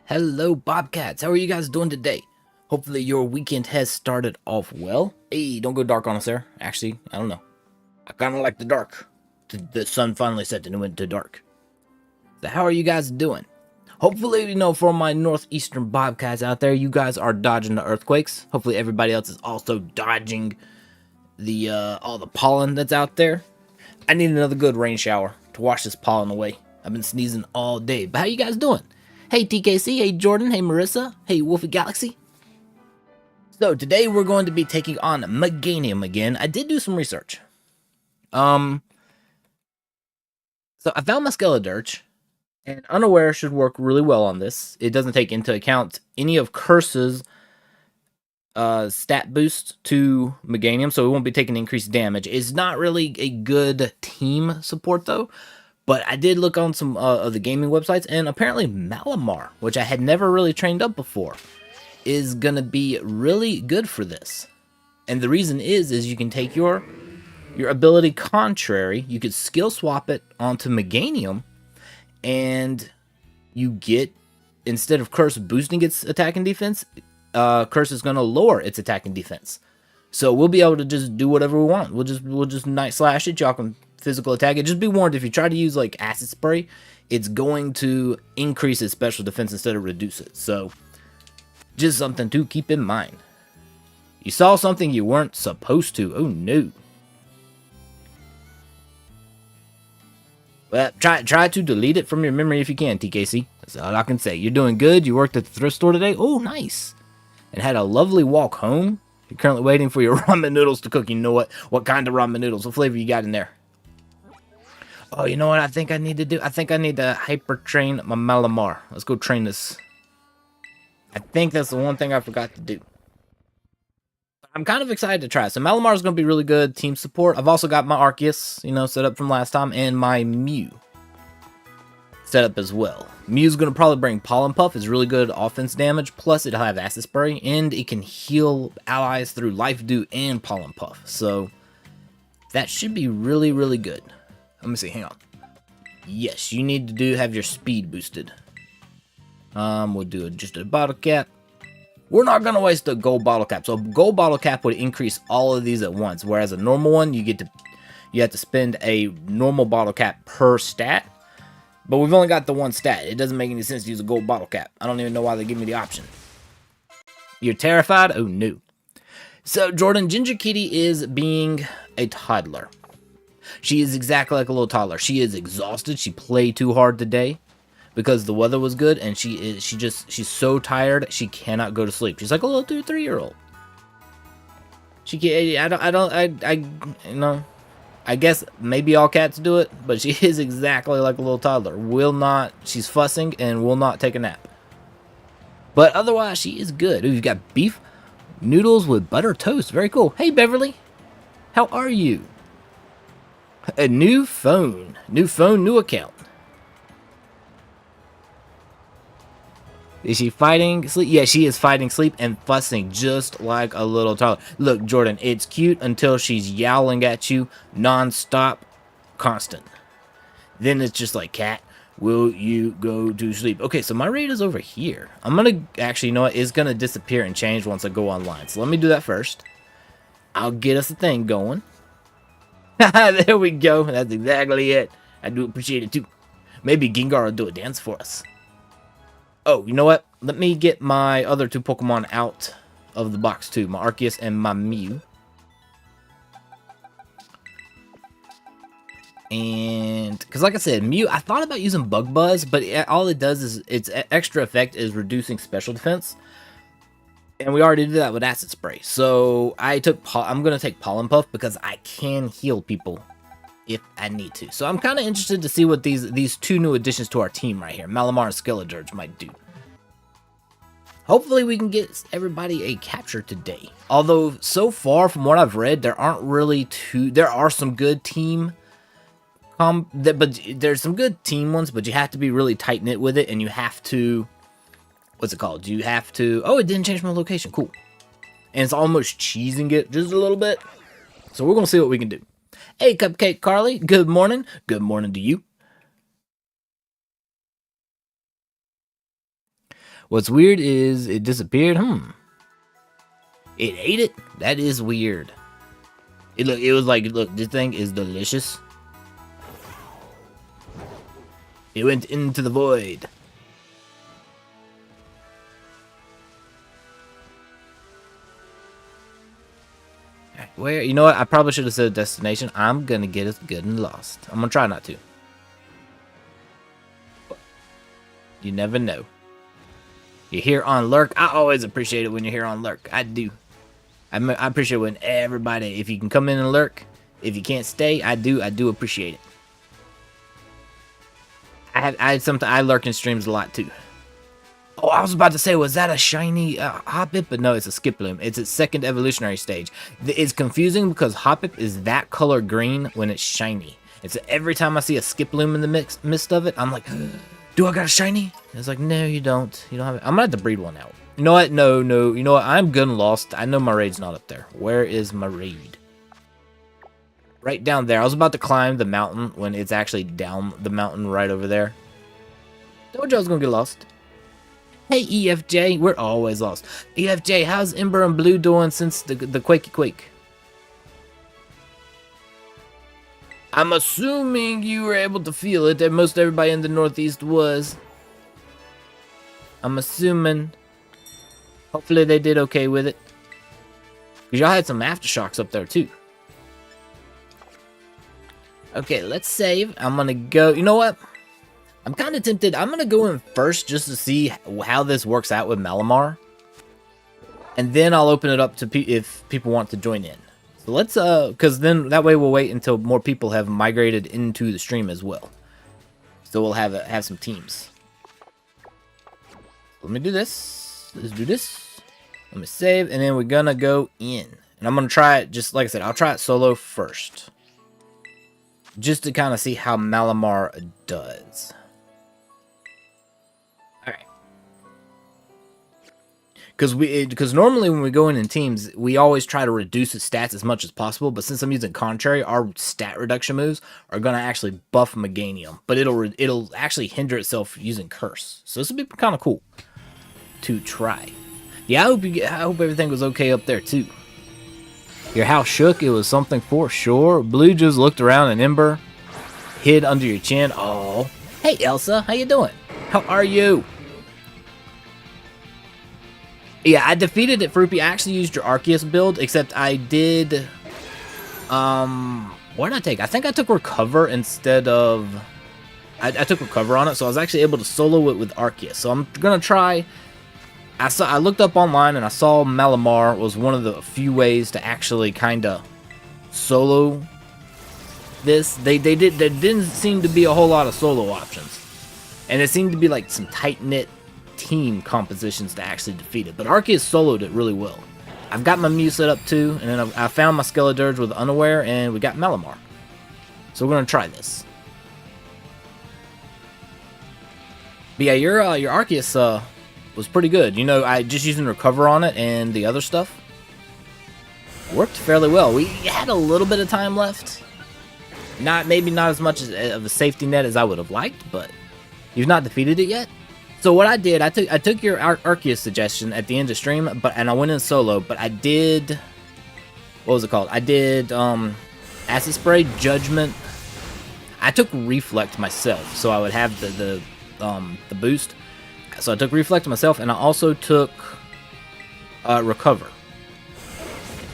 Hello Bobcats, how are you guys doing today? Hopefully your weekend has started off well. Hey, don't go dark on us there. Actually, I don't know. I kind of like the dark. The sun finally set and it went to dark. So how are you guys doing? Hopefully, for my northeastern Bobcats out there, you guys are dodging the earthquakes. Hopefully everybody else is also dodging the all the pollen that's out there. I need another good rain shower to wash this pollen away. I've been sneezing all day. But how you guys doing? Hey TKC, hey Jordan, hey Marissa, hey Wolfie Galaxy. So today we're going to be taking on Meganium again. I did do some research. So I found my Scarlet, and Unaware should work really well on this. It doesn't take into account any of Curse's stat boost to Meganium, so it won't be taking increased damage. It's not really a good team support though. But I did look on some of the gaming websites, and apparently Malamar, which I had never really trained up before, is going to be really good for this. And the reason is you can take your ability contrary, you could skill swap it onto Meganium, and you get, instead of Curse boosting its attack and defense, Curse is going to lower its attack and defense. So we'll be able to just do whatever we want. We'll just night slash it, y'all can physical attack it. Just be warned, if you try to use like acid spray, it's going to increase its special defense instead of reduce it. So just something to keep in mind. You saw something you weren't supposed to. Oh no. Well, try to delete it from your memory if you can, TKC. That's all I can say. You're doing good. You worked at the thrift store today. Oh, nice. And had a lovely walk home. You're currently waiting for your ramen noodles to cook. You know what kind of ramen noodles? What flavor you got in there? Oh, you know what I think I need to do? I think I need to hyper train my Malamar. Let's go train this. I think that's the one thing I forgot to do. I'm kind of excited to try. So Malamar is going to be really good team support. I've also got my Arceus, set up from last time, and my Mew set up as well. Mew's going to probably bring Pollen Puff. It's really good offense damage. Plus, it'll have Acid Spray, and it can heal allies through Life Dew and Pollen Puff. So that should be really, really good. Let me see. Hang on. Yes, you need to have your speed boosted. We'll do just a bottle cap. We're not gonna waste a gold bottle cap. So a gold bottle cap would increase all of these at once, whereas a normal one you have to spend a normal bottle cap per stat. But we've only got the one stat. It doesn't make any sense to use a gold bottle cap. I don't even know why they give me the option. You're terrified? Oh no. So Jordan, Ginger Kitty is being a toddler. She is exactly like a little toddler. She is exhausted. She played too hard today because the weather was good, and she's so tired she cannot go to sleep. She's like a little 2 or 3 year old. She can't. I guess maybe all cats do it, but she is exactly like a little toddler. She's fussing and will not take a nap. But otherwise, she is good. Ooh, you've got beef noodles with butter toast. Very cool. Hey Beverly, how are you? A new phone, new account. Is she fighting sleep? Yeah, she is fighting sleep and fussing just like a little toddler. Look, Jordan, it's cute until she's yowling at you non-stop, constant. Then it's just like, cat, will you go to sleep? Okay, so my raid is over here. I'm gonna, actually, you know what? It's gonna disappear and change once I go online. So let me do that first. I'll get us a thing going. There we go. That's exactly it. I do appreciate it too. Maybe Gengar will do a dance for us. Oh, you know what? Let me get my other 2 Pokemon out of the box too. My Arceus and my Mew. And because like I said, Mew, I thought about using Bug Buzz, but all it does is its extra effect is reducing special defense. And we already did that with Acid Spray. So I'm going to take Pollen Puff because I can heal people if I need to. So I'm kind of interested to see what these two new additions to our team right here, Malamar and Skeledirge, might do. Hopefully we can get everybody a capture today. Although so far from what I've read, there are some good team but there's some good team ones, but you have to be really tight knit with it, and you have to, what's it called? You have to, oh, it didn't change my location. Cool. And it's almost cheesing it just a little bit. So we're going to see what we can do. Hey, Cupcake Carly, good morning. Good morning to you. What's weird is it disappeared. It ate it? That is weird. It was like, look, this thing is delicious. It went into the void. Where, you know what? I probably should have said destination. I'm gonna get us good and lost. I'm gonna try not to. But you never know. You're here on Lurk. I always appreciate it when you're here on Lurk. I do. I appreciate when everybody, if you can come in and lurk. If you can't stay, I do appreciate it. I lurk in streams a lot too. Oh, I was about to say, was that a shiny Hoppip? But no, it's a Skiploom. It's its second evolutionary stage. It's confusing because Hoppip is that color green when it's shiny. It's every time I see a Skiploom in the midst of it, I'm like, do I got a shiny? It's like, no, you don't. You don't have it. I'm gonna have to breed one out. You know what? No. You know what? I'm good and lost. I know my raid's not up there. Where is my raid? Right down there. I was about to climb the mountain when it's actually down the mountain right over there. Told you I was gonna get lost. Hey EFJ, we're always lost. EFJ, how's Ember and Blue doing since the Quakey Quake? I'm assuming you were able to feel it, and most everybody in the Northeast was. I'm assuming. Hopefully they did okay with it. Because y'all had some aftershocks up there too. Okay, let's save. I'm gonna go. You know what? I'm kind of tempted. I'm gonna go in first just to see how this works out with Malamar, and then I'll open it up to if people want to join in. So let's because then that way we'll wait until more people have migrated into the stream as well. So we'll have some teams. Let me do this. Let's do this. Let me save, and then we're gonna go in, and I'm gonna try it. Just like I said, I'll try it solo first, just to kind of see how Malamar does. Alright. Because normally when we go in teams, we always try to reduce its stats as much as possible, but since I'm using Contrary, our stat reduction moves are going to actually buff Meganium, but it'll actually hinder itself using Curse. So this will be kind of cool to try. Yeah, I hope everything was okay up there too. Your house shook, it was something for sure. Blue just looked around and Ember hid under your chin. Oh, hey Elsa, how you doing? How are you? Yeah, I defeated it, Fruppy. I actually used your Arceus build, except I did, what did I take? I think I took Recover instead of, I took Recover on it, so I was actually able to solo it with Arceus. So I'm gonna try. I looked up online and I saw Malamar was one of the few ways to actually kind of solo this. There didn't seem to be a whole lot of solo options, and it seemed to be like some tight-knit team compositions to actually defeat it. But Arceus soloed it really well. I've got my Mew set up too, and then I found my Skeledirge with Unaware, and we got Malamar. So we're gonna try this. But yeah, your Arceus was pretty good. You know, I just using Recover on it and the other stuff worked fairly well. We had a little bit of time left. Maybe not as much of a safety net as I would have liked, but you've not defeated it yet. So what I did, I took your Arceus suggestion at the end of stream, and I went in solo, but I did, what was it called? I did Acid Spray, Judgment. I took Reflect myself, so I would have the boost. So I took Reflect myself, and I also took recover.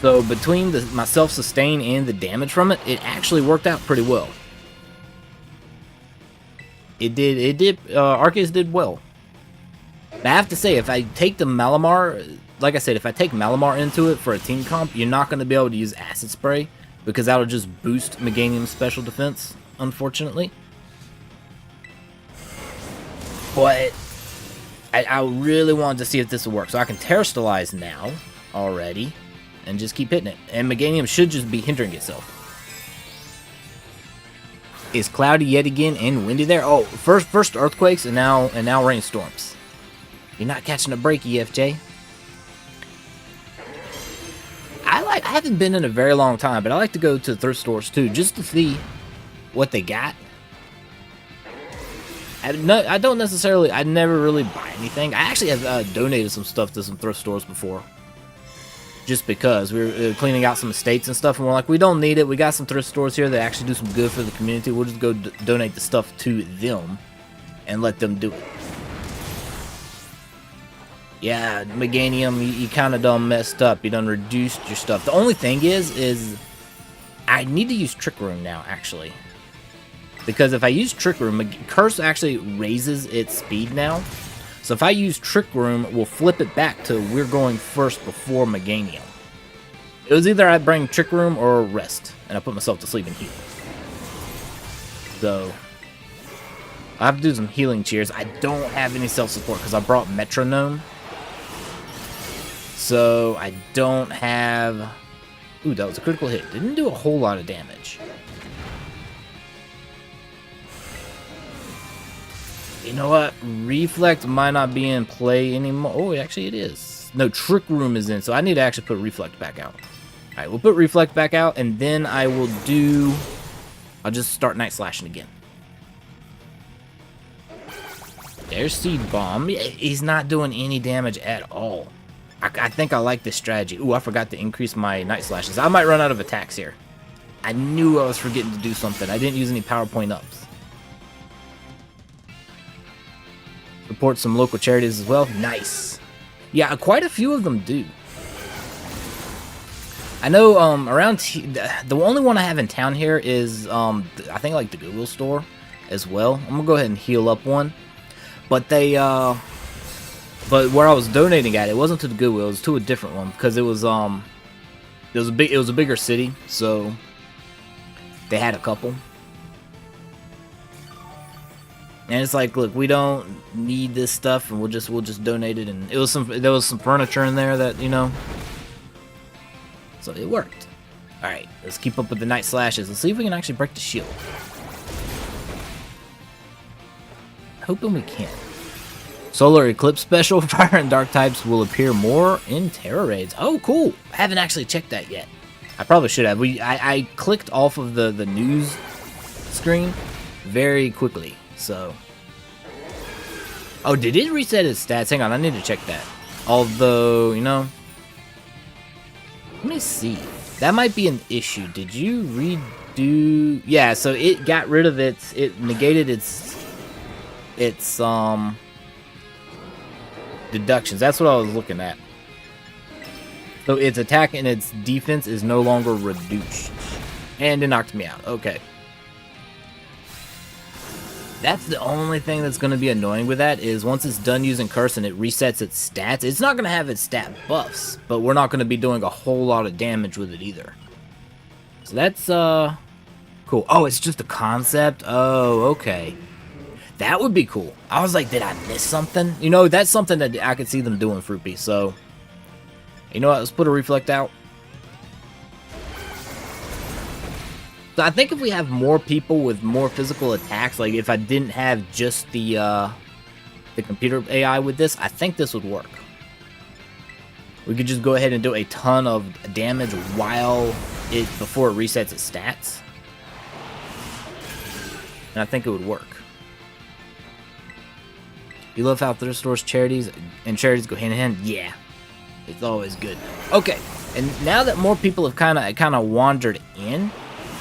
So between my self-sustain and the damage from it, it actually worked out pretty well. Arceus did well. But I have to say, if I take the Malamar, like I said, if I take Malamar into it for a team comp, you're not going to be able to use Acid Spray, because that'll just boost Meganium's special defense, unfortunately. But I really wanted to see if this would work. So I can Terastallize now, already, and just keep hitting it. And Meganium should just be hindering itself. It's cloudy yet again and windy there. Oh, first earthquakes and now rainstorms. You're not catching a break, EFJ. I haven't been in a very long time, but I like to go to thrift stores too, just to see what they got. I never really buy anything. I actually have donated some stuff to some thrift stores before. Just because we were cleaning out some estates and stuff, and we're like, we don't need it. We got some thrift stores here that actually do some good for the community. We'll just go donate the stuff to them and let them do it. Yeah, Meganium, you kind of done messed up. You done reduced your stuff. The only thing is I need to use Trick Room now, actually. Because if I use Trick Room, Curse actually raises its speed now. So if I use Trick Room, we'll flip it back to we're going first before Meganium. It was either I bring Trick Room or Rest, and I put myself to sleep and heal. So I have to do some healing cheers. I don't have any self-support because I brought Metronome. So I don't have... Ooh, that was a critical hit. Didn't do a whole lot of damage. You know what? Reflect might not be in play anymore. Oh, actually it is. No, Trick Room is in, so I need to actually put Reflect back out. Alright, we'll put Reflect back out, and then I will do... I'll just start Night Slashing again. There's Seed Bomb. He's not doing any damage at all. I think I like this strategy. Ooh, I forgot to increase my Night Slashes. I might run out of attacks here. I knew I was forgetting to do something. I didn't use any PowerPoint ups. Support some local charities as well. Nice. Yeah, quite a few of them do. I know around the only one I have in town here is I think like the Goodwill store as well. I'm gonna go ahead and heal up one. But but where I was donating at, it wasn't to the Goodwill, it was to a different one because it was a bigger city, so they had a couple. And it's like, look, we don't need this stuff, and we'll just donate it. And there was some furniture in there that, you know, so it worked. All right, let's keep up with the Night Slashes. Let's see if we can actually break the shield. Hoping we can. Solar Eclipse special. Fire and Dark types will appear more in Tera Raids. Oh, cool. I haven't actually checked that yet. I probably should have. I clicked off of the news screen very quickly. So, oh, did it reset its stats? Hang on, I need to check that. Although, you know, let me see. That might be an issue. Did you redo? Yeah, so it got rid of it negated its deductions. That's what I was looking at. So its attack and its defense is no longer reduced. And it knocked me out. Okay. That's the only thing that's going to be annoying with that, is once it's done using Curse and it resets its stats, it's not going to have its stat buffs, but we're not going to be doing a whole lot of damage with it either. So that's, cool. Oh, it's just a concept? Oh, okay. That would be cool. I was like, did I miss something? You know, that's something that I could see them doing, Fruity. So, you know what? Let's put a Reflect out. So I think if we have more people with more physical attacks, like if I didn't have just the computer AI with this, I think this would work. We could just go ahead and do a ton of damage before it resets its stats. And I think it would work. You love how thrift stores, charities go hand in hand? Yeah. It's always good. Okay, and now that more people have kind of wandered in,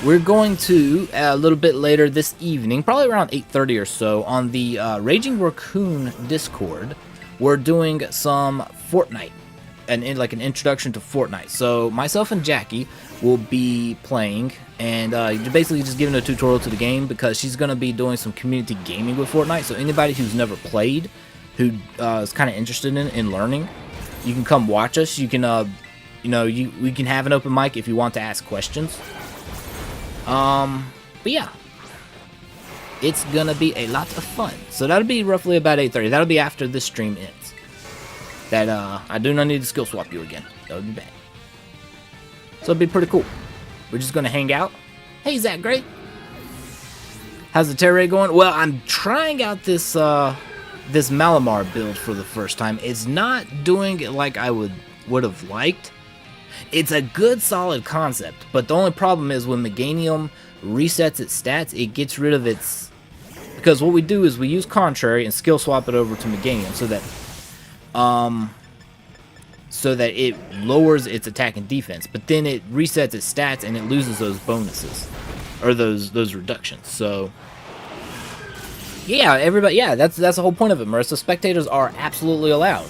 we're going to, a little bit later this evening, probably around 8:30 or so, on the Raging Raccoon Discord, we're doing some Fortnite. an introduction to Fortnite. So myself and Jackie will be playing, and basically just giving a tutorial to the game, because she's gonna be doing some community gaming with Fortnite. So anybody who's never played, who is kind of interested in learning, you can come watch us. You can we can have an open mic if you want to ask questions. But yeah, it's gonna be a lot of fun. So that'll be roughly about 8:30. That'll be after this stream ends. That I do not need to skill swap you again. That would be bad. So it'll be pretty cool. We're just gonna hang out. Hey Zach, great. How's the Tera Raid going? Well, I'm trying out this this Malamar build for the first time. It's not doing it like I would have liked. It's a good solid concept, but the only problem is when Meganium resets its stats, it gets rid of its, because what we do is we use Contrary and skill swap it over to Meganium so that it lowers its attack and defense, but then it resets its stats and it loses those bonuses or those reductions. So yeah, everybody, yeah, that's the whole point of it, Marissa. Spectators are absolutely allowed.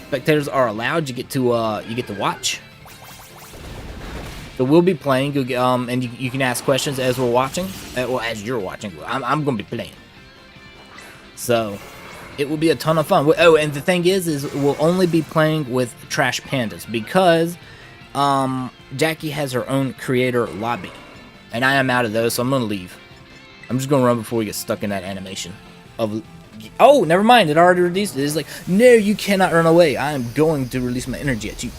Spectators are allowed. You get to watch. So we'll be playing, and you can ask questions as we're watching. Well, as you're watching, I'm going to be playing. So it will be a ton of fun. Oh, and the thing is we'll only be playing with Trash Pandas, because Jackie has her own creator lobby, and I am out of those, so I'm going to leave. I'm just going to run before we get stuck in that animation of... Oh, never mind. It already released it. It's like, no, you cannot run away. I am going to release my energy at you.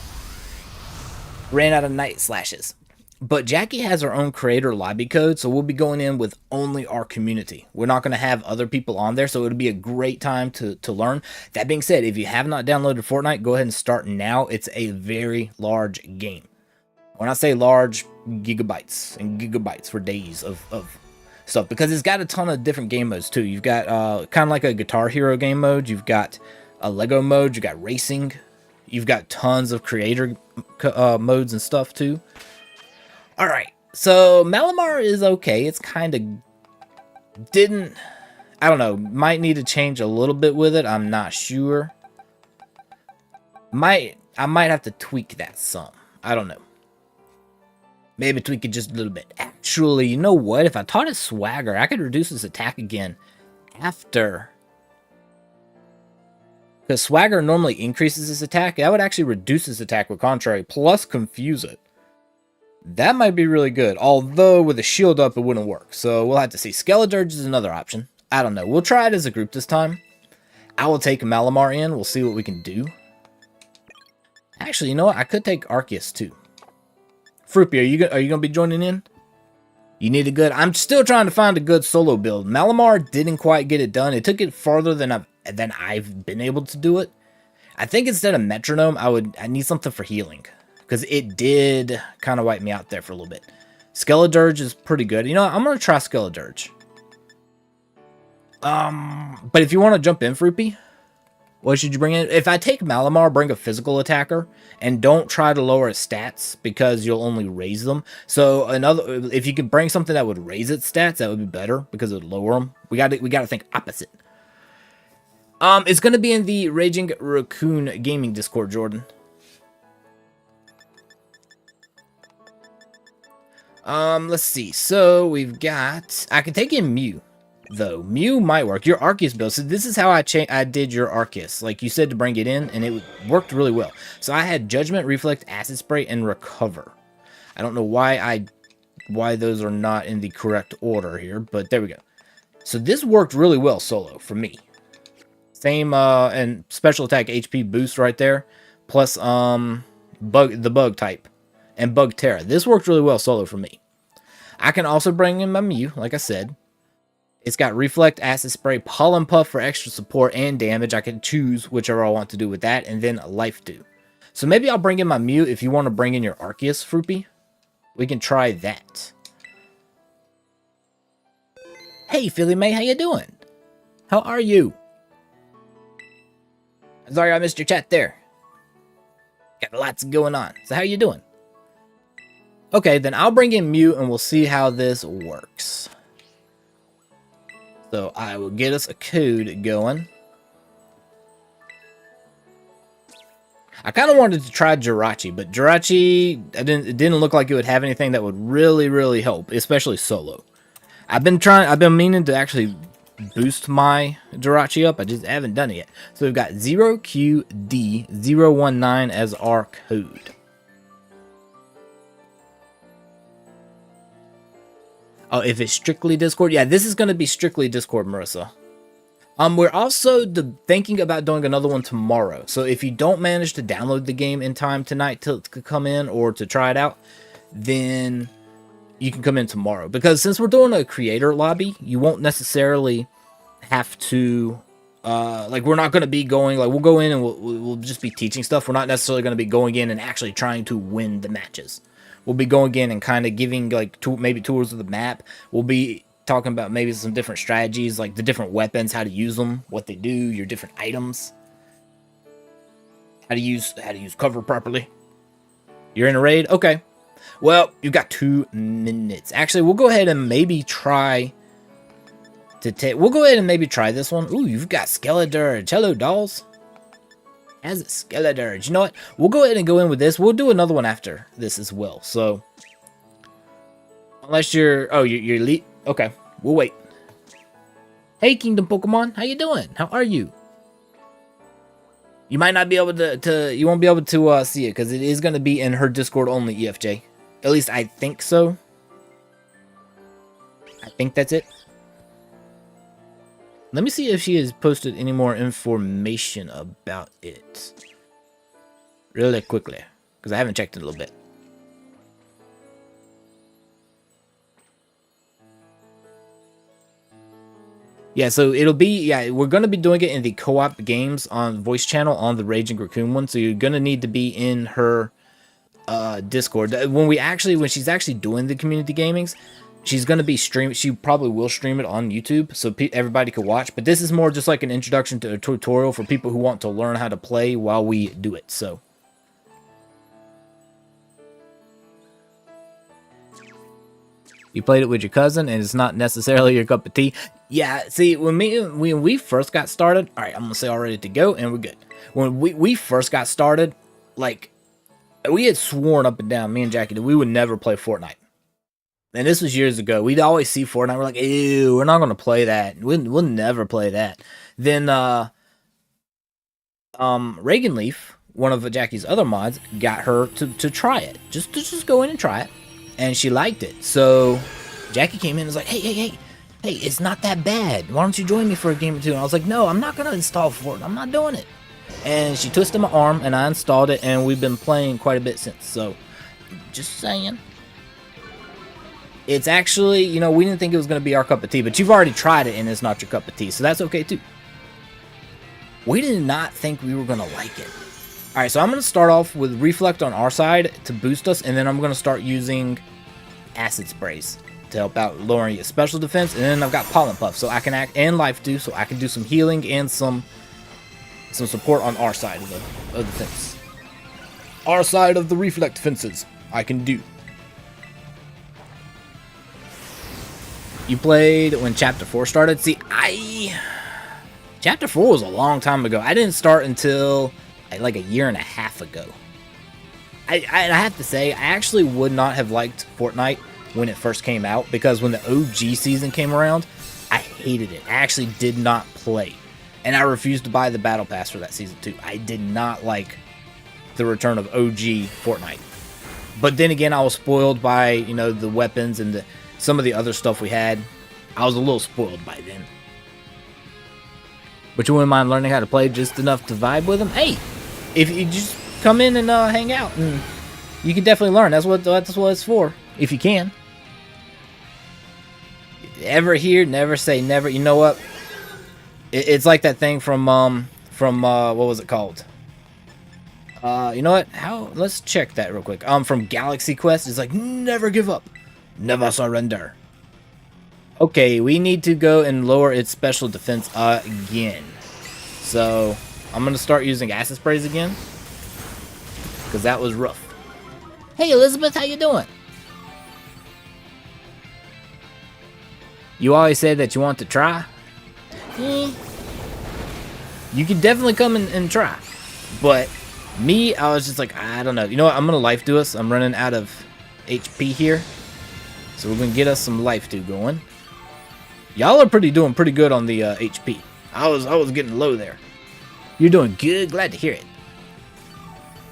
Ran out of night slashes. But Jackie has her own creator lobby code, so we'll be going in with only our community. We're not going to have other people on there, so it'll be a great time to learn. That being said, if you have not downloaded Fortnite, go ahead and start now. It's a very large game. When I say large, gigabytes and gigabytes for days of stuff, because it's got a ton of different game modes too. You've got kind of like a Guitar Hero game mode. You've got a Lego mode. You've got racing. You've got tons of creator modes and stuff too. All right, so Malamar is okay. It's kind of I don't know. Might need to change a little bit with it. I'm not sure. I might have to tweak that some. I don't know. Maybe tweak it just a little bit. Actually, you know what? If I taught it Swagger, I could reduce his attack again after. Because Swagger normally increases his attack. That would actually reduce his attack with Contrary, plus confuse it. That might be really good. Although, with a shield up, it wouldn't work. So, we'll have to see. Skeledirge is another option. I don't know. We'll try it as a group this time. I will take Malamar in. We'll see what we can do. Actually, you know what? I could take Arceus, too. Fruppy, are you gonna be joining in? You need a good... I'm still trying to find a good solo build. Malamar didn't quite get it done. It took it farther than I've been able to do it. I think instead of Metronome, I need something for healing, because it did kind of wipe me out there for a little bit. Skeledirge is pretty good. You know what? I'm gonna try Skeledirge. But if you want to jump in, Fruppy, what should you bring in? If I take Malamar, bring a physical attacker, and don't try to lower its stats, because you'll only raise them. So if you could bring something that would raise its stats, that would be better, because it would lower them. We got to think opposite. It's gonna be in the Raging Raccoon Gaming Discord, Jordan. Let's see. So we've got... I can take in Mew, though. Mew might work. Your Arceus build. So this is how I did your Arceus. Like you said to bring it in, and it worked really well. So I had Judgment, Reflect, Acid Spray, and Recover. I don't know why those are not in the correct order here, but there we go. So this worked really well solo for me. Same and special attack HP boost right there, plus the bug type and Bug Terra. This worked really well solo for me. I can also bring in my Mew, like I said. It's got Reflect, Acid Spray, Pollen Puff for extra support and damage. I can choose whichever I want to do with that, and then Life Dew. So maybe I'll bring in my Mew. If you want to bring in your Arceus, Fruppy, we can try that. Hey, Philly May, how you doing? How are you? Sorry I missed your chat there. Got lots going on. So how you doing? Okay, then I'll bring in Mew and we'll see how this works. So I will get us a code going. I kind of wanted to try Jirachi, but Jirachi, it didn't look like it would have anything that would really help, especially solo. I've been meaning to actually boost my Jirachi up. I just haven't done it yet. So we've got 0QD019 as our code. Oh, if it's strictly Discord? Yeah, this is going to be strictly Discord, Marissa. We're also thinking about doing another one tomorrow. So if you don't manage to download the game in time tonight to come in or to try it out, then you can come in tomorrow. Because since we're doing a creator lobby, you won't necessarily have to, like, we're not going to be going, like, we'll go in and we'll just be teaching stuff. We're not necessarily going to be going in and actually trying to win the matches. We'll be going in and kind of giving, like, maybe tours of the map. We'll be talking about maybe some different strategies, like the different weapons, how to use them, what they do, your different items, how to use cover properly. You're in a raid? Okay. Well, you've got 2 minutes. Actually, we'll go ahead and maybe try to we'll go ahead and maybe try this one. Ooh, you've got Skeletor. Hello, dolls. As Skeletor. You know what? We'll go ahead and go in with this. We'll do another one after this as well. So, unless you're elite. Okay, we'll wait. Hey, Kingdom Pokemon, how you doing? How are you? You might not be able you won't be able to see it because it is going to be in her Discord only, EFJ. At least I think so. I think that's it. Let me see if she has posted any more information about it. Really quickly, because I haven't checked it in a little bit. Yeah, so it'll be, we're going to be doing it in the co-op games on voice channel on the Raging Raccoon one. So you're going to need to be in her Discord. When she's actually doing the community gamings, she's going to be streaming. She probably will stream it on YouTube so everybody can watch. But this is more just like an introduction to a tutorial for people who want to learn how to play while we do it. So. You played it with your cousin, and it's not necessarily your cup of tea. Yeah, see, when we first got started, all right, I'm gonna say all ready to go, and we're good. When we first got started, like, we had sworn up and down, me and Jackie, that we would never play Fortnite. And this was years ago. We'd always see Fortnite. We're like, ew, we're not gonna play that. We'll never play that. Then, Reagan Leaf, one of Jackie's other mods, got her to try it. Just go in and try it. And she liked it. So Jackie came in and was like, hey, it's not that bad. Why don't you join me for a game or two? And I was like, no, I'm not going to install Fortnite. I'm not doing it. And she twisted my arm, and I installed it, and we've been playing quite a bit since. So, just saying. It's actually, we didn't think it was going to be our cup of tea, but you've already tried it, and it's not your cup of tea. So that's okay, too. We did not think we were going to like it. Alright, so I'm going to start off with Reflect on our side to boost us, and then I'm going to start using Acid Sprays to help out lowering your special defense, and then I've got Pollen Puff, so I can act, and Life Dew, so I can do some healing and some support on our side of the fence. Our side of the Reflect fences, I can do. You played when Chapter 4 started? See, Chapter 4 was a long time ago. I didn't start until like a year and a half ago. I have to say, I actually would not have liked Fortnite when it first came out, because when the OG season came around, I hated it. I actually did not play, and I refused to buy the Battle Pass for that season too. I did not like the return of OG Fortnite. But then again, I was spoiled by, the weapons and some of the other stuff we had. I was a little spoiled by then. But you wouldn't mind learning how to play just enough to vibe with them? Hey, if you just come in and hang out, and you can definitely learn. That's what it's for, if you can. Ever hear, never say never. You know what? It's like that thing from what was it called? You know what? Let's check that real quick. From Galaxy Quest, it's like, never give up, never surrender. Okay, we need to go and lower its special defense again. So I'm gonna start using acid sprays again, because that was rough. Hey Elizabeth, how you doing? You always say that you want to try. You can definitely come and try, but Me, I was just like, I don't know. You know what? I'm gonna life do us. I'm running out of HP here, so we're gonna get us some life do going. Y'all are doing pretty good on the HP. I was getting low there. You're doing good. Glad to hear it.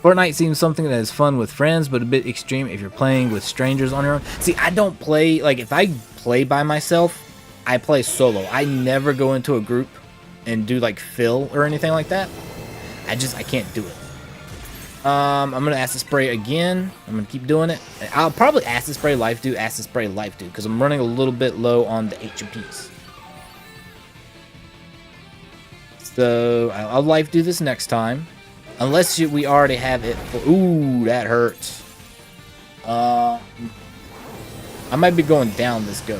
Fortnite seems something that is fun with friends, but a bit extreme if you're playing with strangers on your own. See, I don't play, like, if I play by myself, I play solo. I never go into a group and do, like, fill or anything like that. I can't do it. I'm going to acid spray again. I'm going to keep doing it. I'll probably acid spray, life do, because I'm running a little bit low on the HPs. So, I'll life do this next time. Unless we already have it. Ooh, that hurts. I might be going down this go.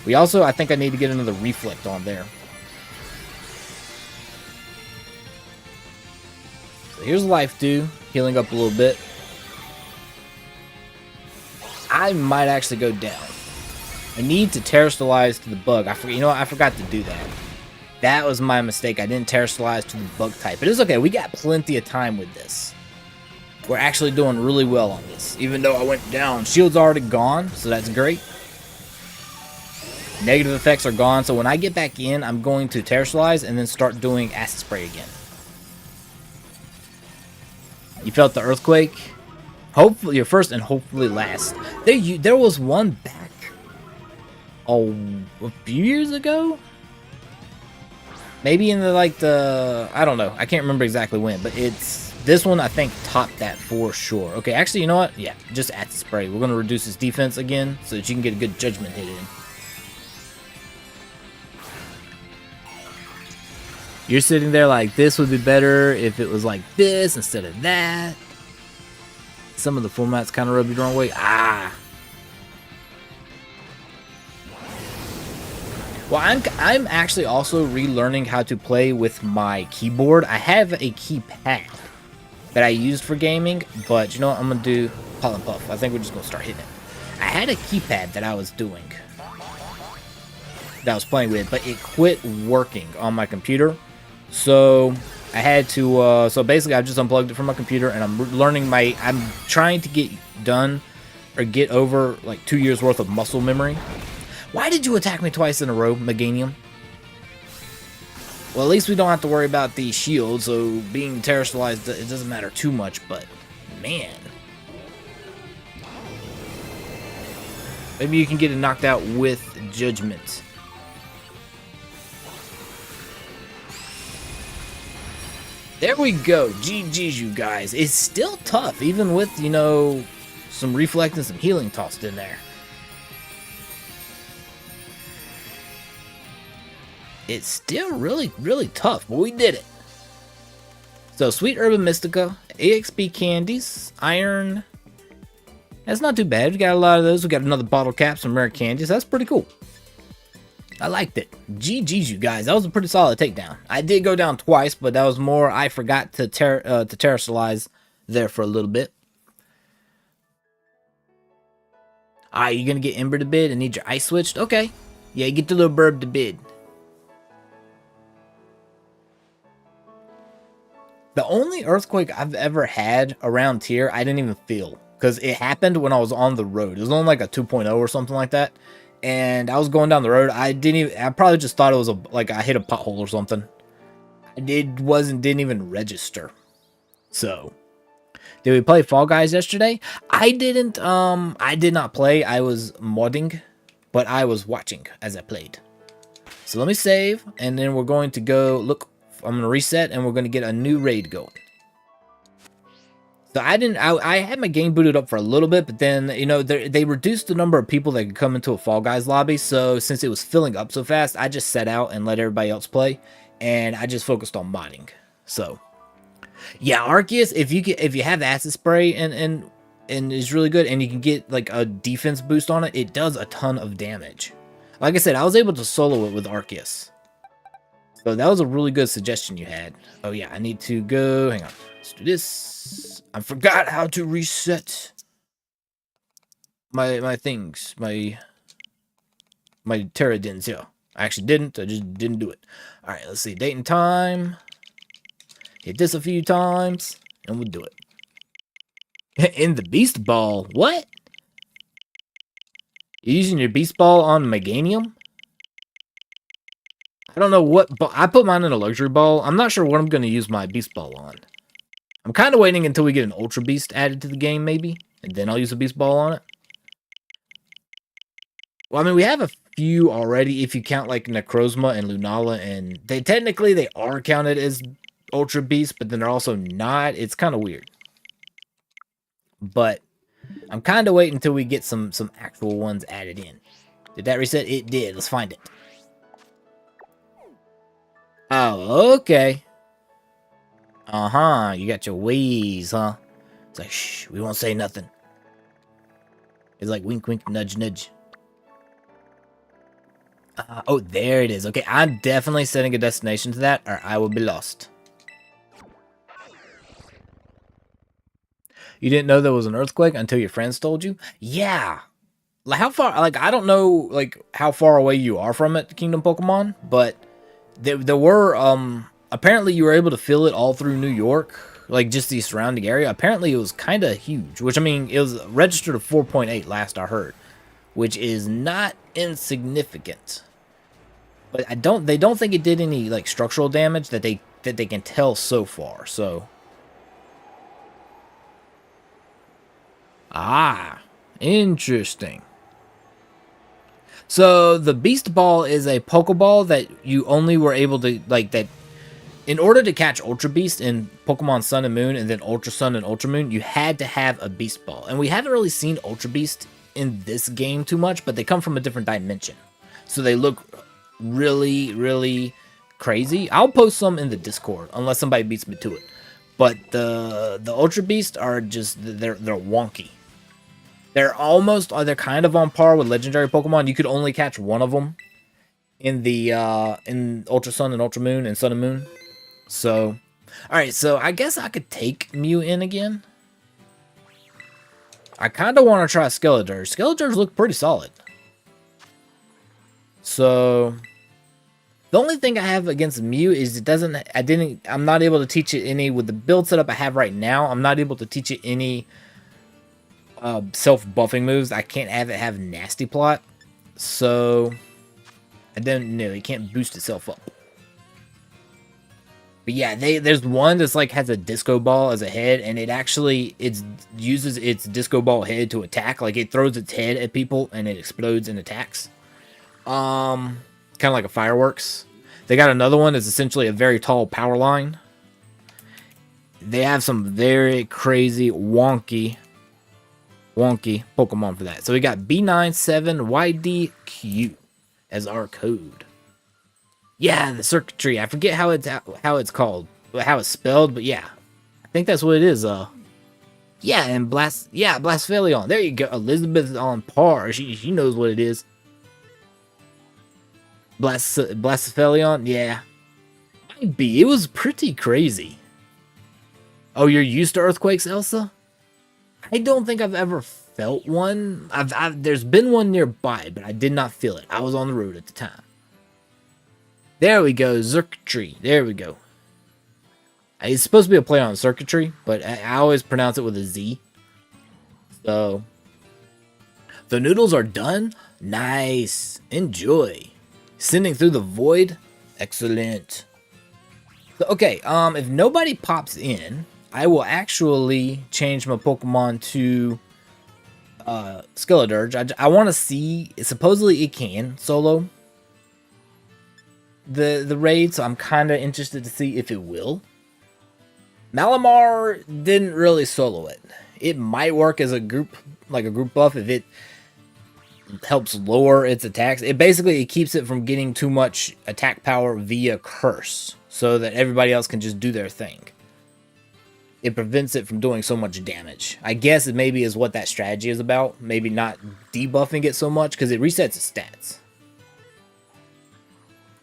We also, I think I need to get another reflect on there. So here's life do, healing up a little bit. I might actually go down. I need to terrestrialize to the bug. You know what? I forgot to do that. That was my mistake. I didn't terrestrialize to the bug type. But it's okay. We got plenty of time with this. We're actually doing really well on this. Even though I went down. Shield's already gone, so that's great. Negative effects are gone. So when I get back in, I'm going to terrestrialize and then start doing acid spray again. You felt the earthquake? Hopefully, your first and hopefully last. There was one back a few years ago? Maybe in the, I don't know. I can't remember exactly when, but this one I think topped that for sure. Okay, actually, you know what? Yeah, just acid spray. We're going to reduce his defense again so that you can get a good judgment hit in. You're sitting there like, this would be better if it was like this instead of that. Some of the formats kind of rub you the wrong way. Well, I'm actually also relearning how to play with my keyboard. I have a keypad that I used for gaming, but you know what? I'm going to do Pollen Puff. I think we're just going to start hitting it. I had a keypad that I was doing, that I was playing with, but it quit working on my computer. So I had to, so basically I just unplugged it from my computer, and I'm trying to get done or get over like 2 years worth of muscle memory. Why did you attack me twice in a row, Meganium? Well, at least we don't have to worry about the shield, so being terrestrialized, it doesn't matter too much, but man. Maybe you can get it knocked out with judgment. There we go. GG's, you guys. It's still tough, even with, you know, some reflect and some healing tossed in there. It's still really, really tough, but we did it. So, Sweet Herba Mystica, EXP candies, iron. That's not too bad. We got a lot of those. We got another bottle cap, some rare candies. That's pretty cool. I liked it. GG's, you guys. That was a pretty solid takedown. I did go down twice, but that was more I forgot to terrestrialize there for a little bit. Alright, you're going to get Ember to bid and need your ice switched? Okay. Yeah, you get the little burb to bid. The only earthquake I've ever had around here, I didn't even feel. Because it happened when I was on the road. It was only like a 2.0 or something like that. And I was going down the road. I probably just thought it was like I hit a pothole or something. Didn't even register. So, did we play Fall Guys yesterday? I didn't, I did not play. I was modding, but I was watching as I played. So let me save, and then we're going to go look. I'm going to reset, and we're going to get a new raid going. So I had my game booted up for a little bit, but then, you know, they reduced the number of people that could come into a Fall Guys lobby. So since it was filling up so fast, I just set out and let everybody else play, and I just focused on modding. So yeah, Arceus, if you have acid spray and is really good, and you can get like a defense boost on it, it does a ton of damage. Like I said, I was able to solo it with Arceus. So that was a really good suggestion you had. Oh yeah, I need to go, hang on, let's do this. I forgot how to reset my things, my Tera Raid. I actually didn't, I just didn't do it. Alright, let's see, date and time. Hit this a few times, and we'll do it. In the Beast Ball? What? You're using your Beast Ball on Meganium? I don't know what... I put mine in a Luxury Ball. I'm not sure what I'm going to use my Beast Ball on. I'm kind of waiting until we get an Ultra Beast added to the game, maybe. And then I'll use a Beast Ball on it. Well, I mean, we have a few already, if you count, like, Necrozma and Lunala. And technically, they are counted as Ultra Beasts, but then they're also not. It's kind of weird. But I'm kind of waiting until we get some actual ones added in. Did that reset? It did. Let's find it. Oh, okay. Uh-huh. You got your ways, huh? It's like, shh, we won't say nothing. It's like wink, wink, nudge, nudge. Oh, there it is. Okay, I'm definitely setting a destination to that, or I will be lost. You didn't know there was an earthquake until your friends told you? Yeah. Like, how far, like, I don't know, like, how far away you are from it, Kingdom Pokemon, but there were, apparently you were able to feel it all through New York, like, just the surrounding area. Apparently it was kind of huge, which, I mean, it was registered at 4.8 last I heard, which is not insignificant. But they don't think it did any, like, structural damage that they can tell so far, so. Ah, interesting. So, the Beast Ball is a Pokeball that you only were able to, like, that in order to catch Ultra Beast in Pokemon Sun and Moon and then Ultra Sun and Ultra Moon, you had to have a Beast Ball. And we haven't really seen Ultra Beast in this game too much, but they come from a different dimension. So they look really, really crazy. I'll post some in the Discord, unless somebody beats me to it. But the Ultra Beast are just, they're wonky. They're kind of on par with legendary Pokemon. You could only catch one of them in the in Ultra Sun and Ultra Moon and Sun and Moon. So, all right. So I guess I could take Mew in again. I kind of want to try Skeletor. Skeletors look pretty solid. So the only thing I have against Mew is I'm not able to teach it any with the build setup I have right now. I'm not able to teach it any self-buffing moves. I can't have it have Nasty Plot, so I don't know. It can't boost itself up. But yeah, there's one that's like has a disco ball as a head, and it uses its disco ball head to attack. Like it throws its head at people and it explodes and attacks. Kind of like a fireworks. They got another one that's essentially a very tall power line. They have some very crazy wonky Pokemon for that. So we got B97YDQ as our code. Yeah, the circuitry. I forget how it's called, how it's spelled, but yeah, I think that's what it is. Yeah, and Blasphelia. There you go. Elizabeth on par. She knows what it is. Blasphelia. Yeah, might be. It was pretty crazy. Oh, you're used to earthquakes, Elsa? I don't think I've ever felt one. There's been one nearby, but I did not feel it. I was on the road at the time. There we go, circuitry. There we go. It's supposed to be a play on circuitry, but I always pronounce it with a Z. So, the noodles are done. Nice. Enjoy. Sending through the void. Excellent. So, okay, if nobody pops in, I will actually change my Pokemon to Skeledirge. I want to see. Supposedly it can solo the raid, so I'm kind of interested to see if it will. Malamar didn't really solo it. It might work as a group, like a group buff, if it helps lower its attacks. It keeps it from getting too much attack power via curse, so that everybody else can just do their thing. It prevents it from doing so much damage. I guess it maybe is what that strategy is about. Maybe not debuffing it so much, because it resets its stats.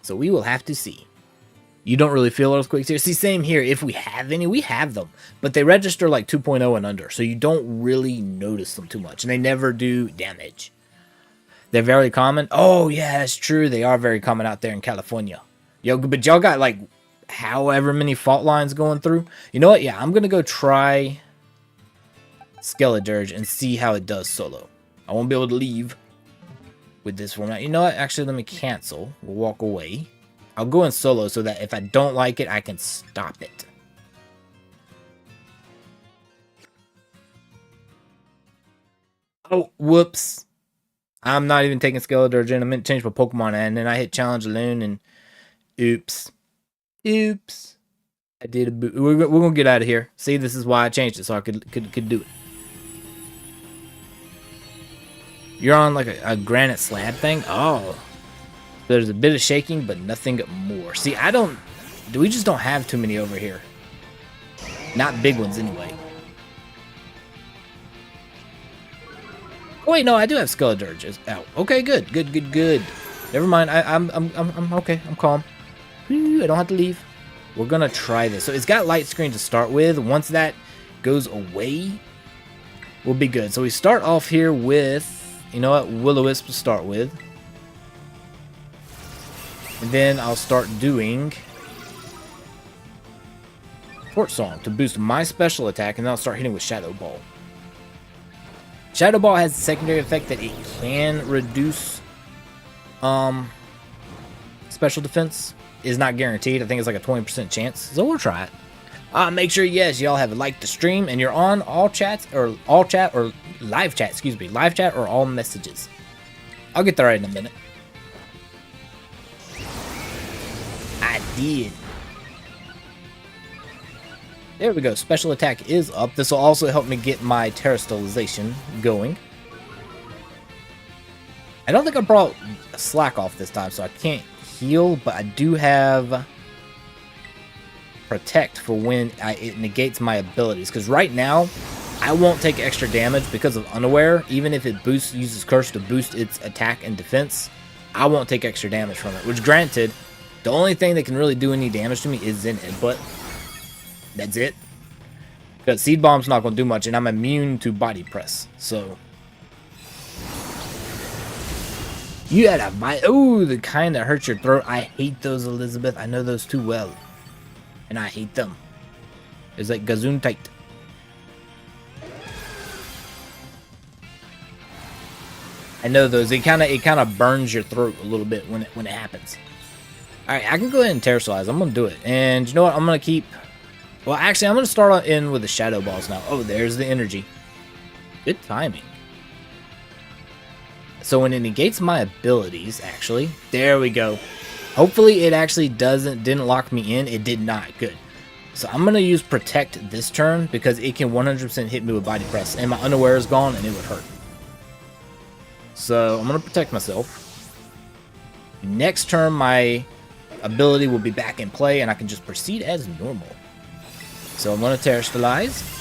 So we will have to see. You don't really feel earthquakes here? See, same here. If we have any, we have them. But they register like 2.0 and under, so you don't really notice them too much. And they never do damage. They're very common. Oh, yeah, that's true. They are very common out there in California. Yo, but y'all got like however many fault lines going through. You know what? Yeah, I'm going to go try Skeledirge and see how it does solo. I won't be able to leave with this format. You know what? Actually, let me cancel. We'll walk away. I'll go in solo so that if I don't like it, I can stop it. Oh, whoops. I'm not even taking Skeledirge in. I meant to change my Pokemon, and then I hit challenge alone, and oops. Oops. I did a boot. We're going to get out of here. See, this is why I changed it, so I could do it. You're on like a granite slab thing? Oh. There's a bit of shaking, but nothing more. See, we just don't have too many over here. Not big ones, anyway. Oh, wait, no, I do have Skeledirge out. Okay, good. Never mind. I'm okay. I'm calm. I don't have to leave. We're going to try this. So it's got light screen to start with. Once that goes away, we'll be good. So we start off here with, you know what, Will-O-Wisp to start with. And then I'll start doing Torch Song to boost my special attack, and then I'll start hitting with Shadow Ball. Shadow Ball has the secondary effect that it can reduce special defense. Is not guaranteed. I think it's like a 20% chance. So we'll try it. Make sure, yes, y'all have liked the stream and you're on all chat or live chat, excuse me. Live chat or all messages. I'll get there right in a minute. I did. There we go. Special attack is up. This will also help me get my Terastallization going. I don't think I brought Slack off this time, so I can't heal, but I do have Protect for when it negates my abilities. Because right now, I won't take extra damage because of Unaware. Even if it uses Curse to boost its attack and defense, I won't take extra damage from it. Which, granted, the only thing that can really do any damage to me is Zen Headbutt. That's it. Because Seed Bomb's not going to do much, and I'm immune to Body Press. So you had a bite. Oh, the kind that hurts your throat. I hate those, Elizabeth. I know those too well. And I hate them. It's like Gesundheit. I know those. It kind of burns your throat a little bit when it happens. All right, I can go ahead and Terrasilize. I'm gonna do it. And you know what? I'm gonna keep. Well, actually, I'm gonna start in with the Shadow Balls now. Oh, there's the energy. Good timing. So when it negates my abilities, actually, there we go. Hopefully it actually didn't lock me in. It did not. Good. So I'm going to use Protect this turn because it can 100% hit me with Body Press. And my Unaware is gone and it would hurt. So I'm going to protect myself. Next turn my ability will be back in play and I can just proceed as normal. So I'm going to Terastallize.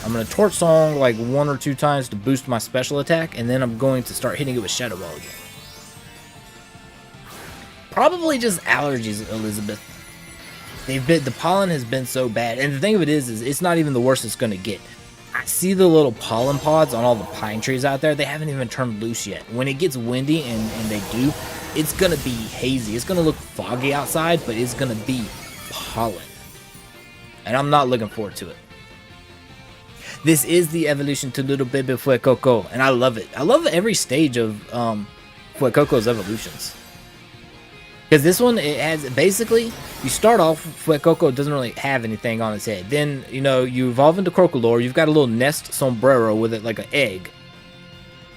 I'm going to Torch Song like 1 or 2 times to boost my special attack, and then I'm going to start hitting it with Shadow Ball again. Probably just allergies, Elizabeth. The pollen has been so bad, and the thing of it is it's not even the worst it's going to get. I see the little pollen pods on all the pine trees out there. They haven't even turned loose yet. When it gets windy, and they do, it's going to be hazy. It's going to look foggy outside, but it's going to be pollen. And I'm not looking forward to it. This is the evolution to Little Baby Fuecoco, and I love it. I love every stage of Fuecoco's evolutions. Because this one, it has, basically, you start off, Fuecoco doesn't really have anything on its head. Then, you know, you evolve into Crocolore, you've got a little nest sombrero with it like an egg.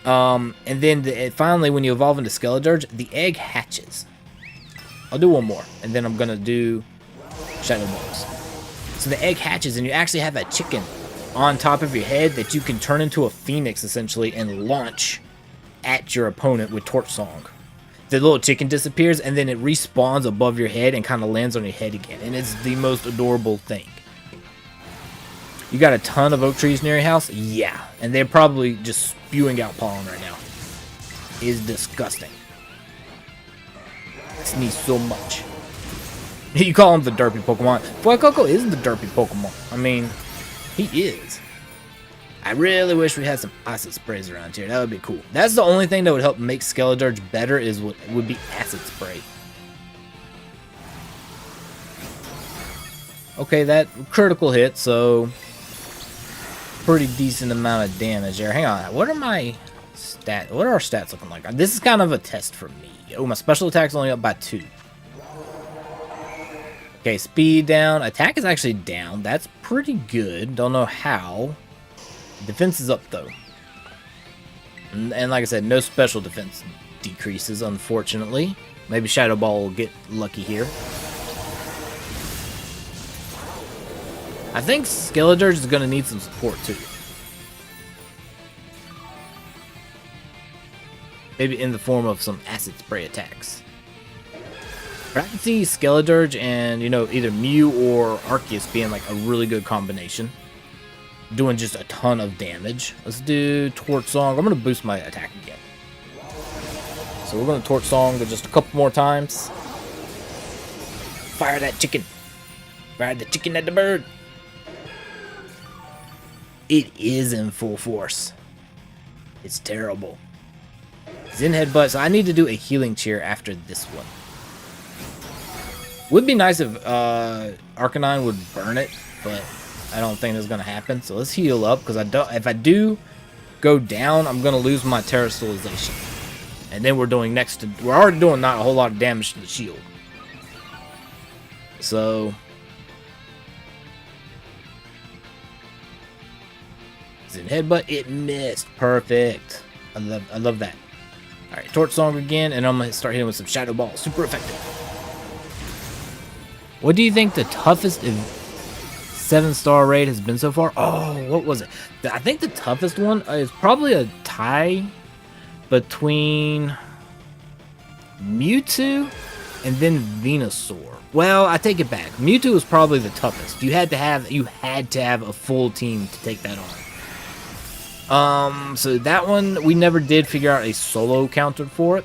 And then, finally, when you evolve into Skeledirge, the egg hatches. I'll do one more, and then I'm going to do Shadow Balls. So the egg hatches, and you actually have a chicken on top of your head that you can turn into a phoenix, essentially, and launch at your opponent with Torch Song. The little chicken disappears, and then it respawns above your head and kind of lands on your head again. And it's the most adorable thing. You got a ton of oak trees near your house? Yeah. And they're probably just spewing out pollen right now. It's disgusting. It sneezes so much. You call him the derpy Pokemon. Fuecoco is the derpy Pokemon. I mean, he is. I really wish we had some acid sprays around here. That would be cool. That's the only thing that would help make Skeledirge better would be acid spray. Okay, that critical hit, so pretty decent amount of damage there. Hang on, what are my stats? What are our stats looking like? This is kind of a test for me. Oh, my special attack's only up by 2. Okay, speed down. Attack is actually down. That's pretty good. Don't know how. Defense is up, though. And like I said, no special defense decreases, unfortunately. Maybe Shadow Ball will get lucky here. I think Skeledirge is going to need some support, too. Maybe in the form of some acid spray attacks. But I can see Skeledirge and, you know, either Mew or Arceus being like a really good combination. Doing just a ton of damage. Let's do Torch Song. I'm going to boost my attack again. So we're going to Torch Song just a couple more times. Fire that chicken. Fire the chicken at the bird. It is in full force. It's terrible. Zen Headbutt, so I need to do a Healing Cheer after this one. Would be nice if Arcanine would burn it, but I don't think that's gonna happen. So let's heal up, because if I do go down, I'm gonna lose my Terastallization. And then we're already doing not a whole lot of damage to the shield. So Zen Headbutt, it missed. Perfect. I love that. Alright, Torch Song again, and I'm going to start hitting with some Shadow Ball. Super effective. What do you think the toughest 7-star raid has been so far? Oh, what was it? I think the toughest one is probably a tie between Mewtwo and then Venusaur. Well, I take it back. Mewtwo was probably the toughest. You had to have a full team to take that on. So that one, we never did figure out a solo counter for it.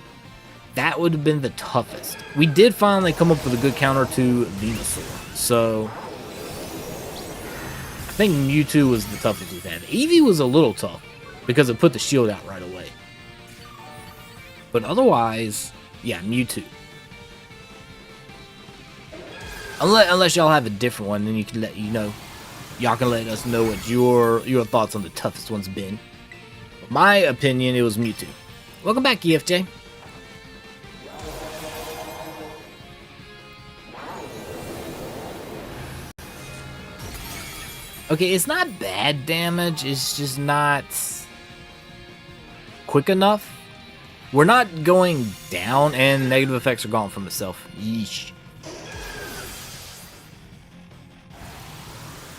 That would have been the toughest. We did finally come up with a good counter to Venusaur. So I think Mewtwo was the toughest we've had. Eevee was a little tough because it put the shield out right away. But otherwise, yeah, Mewtwo. Unless y'all have a different one, then you can y'all can let us know what your thoughts on the toughest one's been. My opinion, it was Mewtwo. Welcome back, EFJ. Okay, it's not bad damage, it's just not quick enough. We're not going down, and negative effects are gone from itself. Yeesh.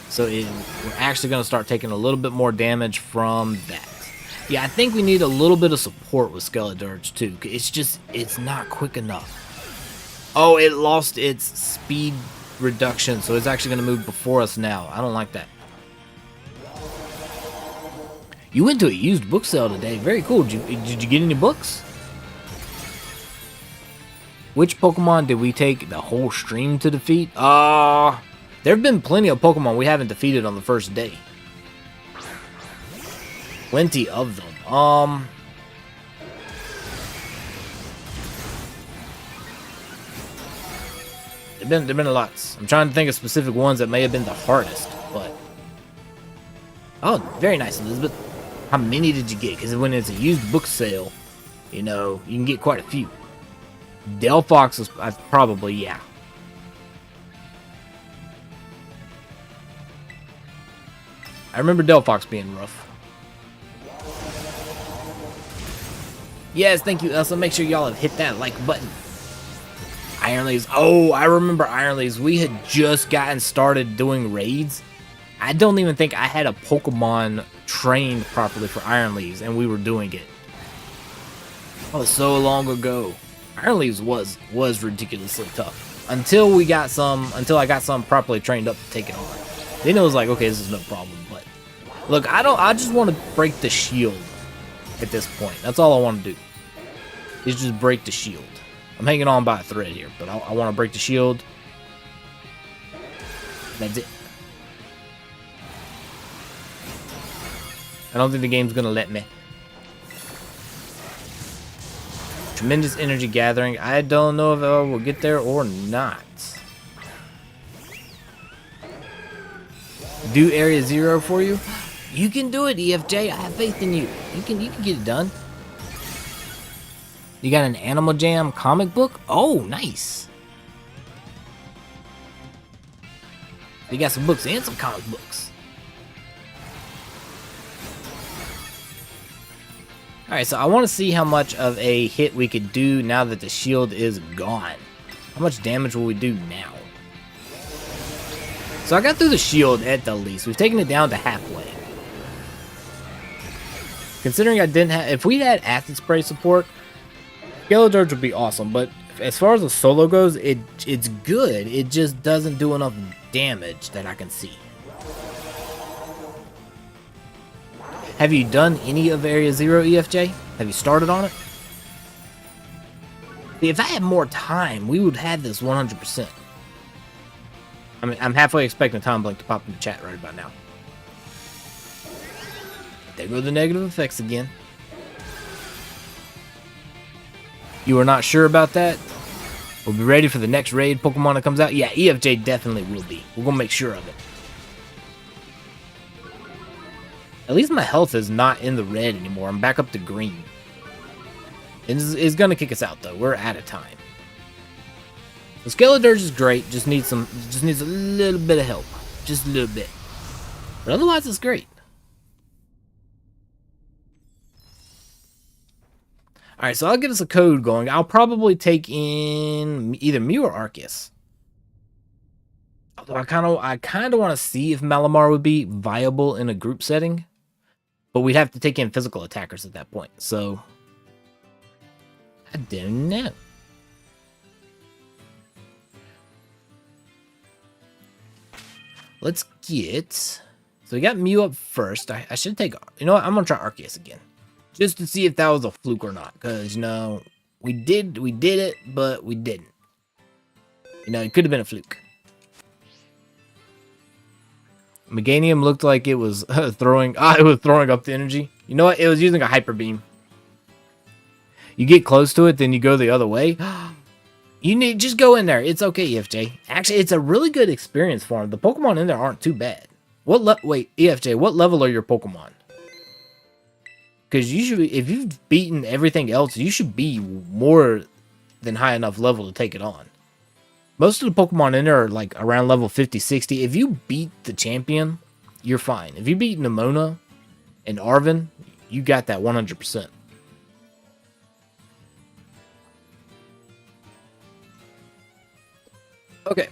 So we're actually going to start taking a little bit more damage from that. Yeah, I think we need a little bit of support with Skeledirge too. It's not quick enough. Oh, it lost its speed reduction, so it's actually going to move before us now. I don't like that. You went to a used book sale today. Very cool. Did you get any books? Which Pokemon did we take the whole stream to defeat? There have been plenty of Pokemon we haven't defeated on the first day. Plenty of them. There've been lots. I'm trying to think of specific ones that may have been the hardest, but oh, very nice, Elizabeth. How many did you get? Because when it's a used book sale, you know, you can get quite a few. Delphox was probably, yeah. I remember Delphox being rough. Yes, thank you, Elsa. Make sure y'all have hit that like button. Iron Leaves. Oh, I remember Iron Leaves. We had just gotten started doing raids. I don't even think I had a Pokemon trained properly for Iron Leaves, and we were doing it. Oh, so long ago. Iron Leaves was ridiculously tough. Until I got some properly trained up to take it on. Then it was like, okay, this is no problem. But look, I just want to break the shield at this point. That's all I want to do. Is just break the shield. I'm hanging on by a thread here, but I want to break the shield. That's it. I don't think the game's gonna let me. Tremendous energy gathering. I don't know if I will get there or not. do Area 0 for you? You can do it, EFJ. I have faith in you. You can get it done. You got an Animal Jam comic book? Oh, nice. You got some books and some comic books. Alright, so I want to see how much of a hit we could do now that the shield is gone. How much damage will we do now? So I got through the shield at the least. We've taken it down to halfway. Considering I didn't have... If we had acid spray support, Scarlet Dirge would be awesome. But as far as the solo goes, it's good. It just doesn't do enough damage that I can see. Have you done any of Area 0, EFJ? Have you started on it? See, if I had more time, we would have this 100%. I mean, I'm halfway expecting Tom Blink to pop in the chat right about now. There go the negative effects again. You are not sure about that? We'll be ready for the next raid Pokemon that comes out? Yeah, EFJ definitely will be. We're going to make sure of it. At least my health is not in the red anymore. I'm back up to green. It's going to kick us out, though. We're out of time. The Scarlet Dirge is great. Just needs a little bit of help. Just a little bit. But otherwise, it's great. Alright, so I'll get us a code going. I'll probably take in either Mew or Arceus. Although I kind of want to see if Malamar would be viable in a group setting. But we'd have to take in physical attackers at that point. So, I don't know. Let's get... So we got Mew up first. I should take... You know what? I'm going to try Arceus again. Just to see if that was a fluke or not. Because, you know, we did it, but we didn't. You know, it could have been a fluke. Meganium looked like it was throwing up the energy. You know what? It was using a hyper beam. You get close to it, then you go the other way. Just go in there. It's okay, EFJ. Actually, it's a really good experience for him. The Pokemon in there aren't too bad. Wait, EFJ, what level are your Pokemon? Because you should, if you've beaten everything else, you should be more than high enough level to take it on. Most of the Pokemon in there are like around level 50, 60. If you beat the champion, you're fine. If you beat Nemona and Arven, you got that 100%. Okay.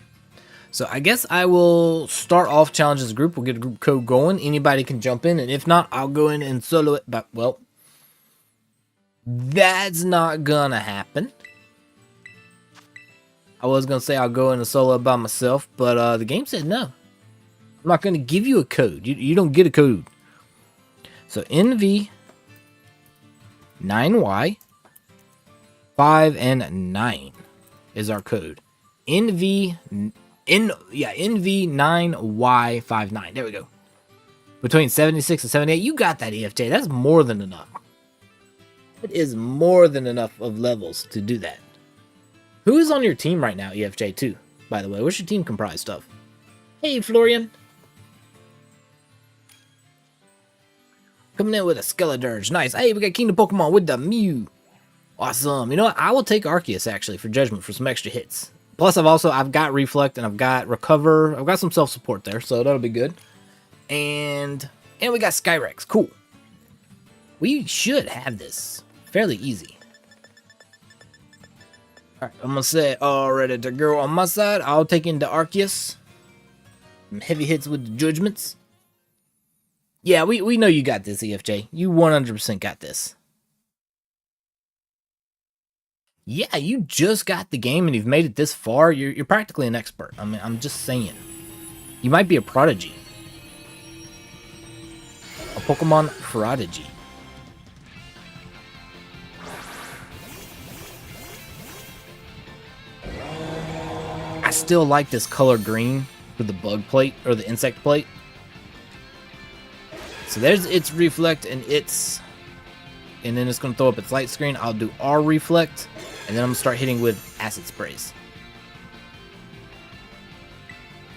So I guess I will start off challenges group. We'll get a group code going. Anybody can jump in. And if not, I'll go in and solo it. But, well, that's not going to happen. I was going to say I'll go in and solo it by myself. But the game said no. I'm not going to give you a code. You don't get a code. So NV9Y 5 and 9 is our code. NV9Y59. There we go. Between 76 and 78. You got that, EFJ. That's more than enough. It is more than enough of levels to do that. Who is on your team right now, EFJ, too? By the way, what's your team comprised of? Hey, Florian. Coming in with a Skeledirge. Nice. Hey, we got Kingdom Pokemon with the Mew. Awesome. You know what? I will take Arceus, actually, for Judgment for some extra hits. Plus, I've got Reflect and I've got Recover. I've got some self-support there, so that'll be good. And we got Skyrex. Cool. We should have this fairly easy. Alright, I'm going to say all ready to go on my side. I'll take into Arceus. Some heavy hits with the Judgments. Yeah, we know you got this, EFJ. You 100% got this. Yeah, you just got the game and you've made it this far. You're practically an expert. I mean, I'm just saying. You might be a prodigy. A Pokemon prodigy. I still like this color green with the bug plate or the insect plate. So there's its Reflect and its... And then it's going to throw up its light screen. I'll do R Reflect. And then I'm going to start hitting with acid sprays.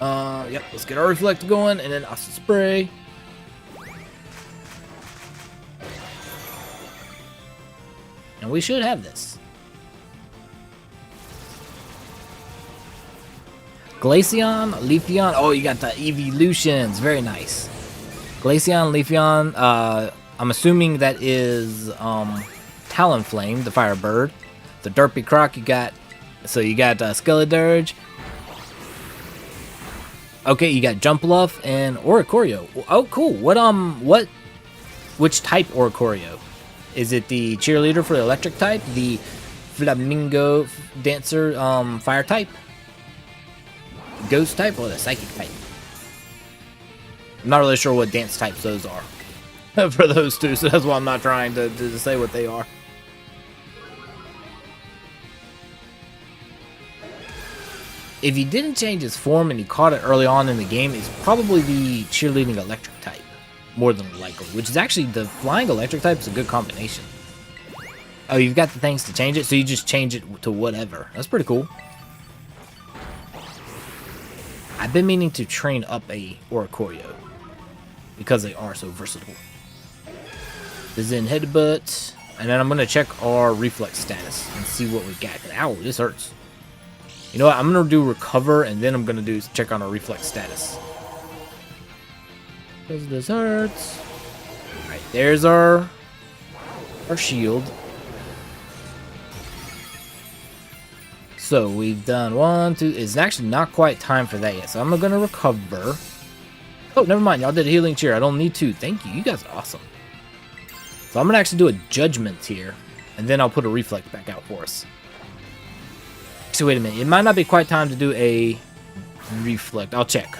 Yep, let's get our reflect going, and then acid spray. And we should have this. Glaceon, Leafeon. Oh, you got the evolutions. Very nice. Glaceon, Leafeon. I'm assuming that is Talonflame, the fire bird. The Derpy Croc you got. So you got Skeledirge. Okay, you got Jumpluff and Oricorio. Oh, cool. Which type Oricorio? Is it the cheerleader for the electric type? The flamingo dancer fire type? Ghost type or the psychic type? I'm not really sure what dance types those are for those two, so that's why I'm not trying to say what they are. If he didn't change his form and he caught it early on in the game, it's probably the cheerleading electric type, more than likely, which is actually the flying electric type is a good combination. Oh, you've got the things to change it, so you just change it to whatever. That's pretty cool. I've been meaning to train up a Oricorio because they are so versatile. The Zen Headbutt, and then I'm going to check our reflex status and see what we got. Ow, this hurts. You know what? I'm going to do recover, and then I'm going to check on our reflex status. Because this hurts. Alright, there's our shield. So we've done 1, 2. It's actually not quite time for that yet. So I'm going to recover. Oh, never mind. Y'all did a healing cheer. I don't need to. Thank you. You guys are awesome. So I'm going to actually do a judgment here. And then I'll put a reflex back out for us. So wait a minute. It might not be quite time to do a reflect. I'll check.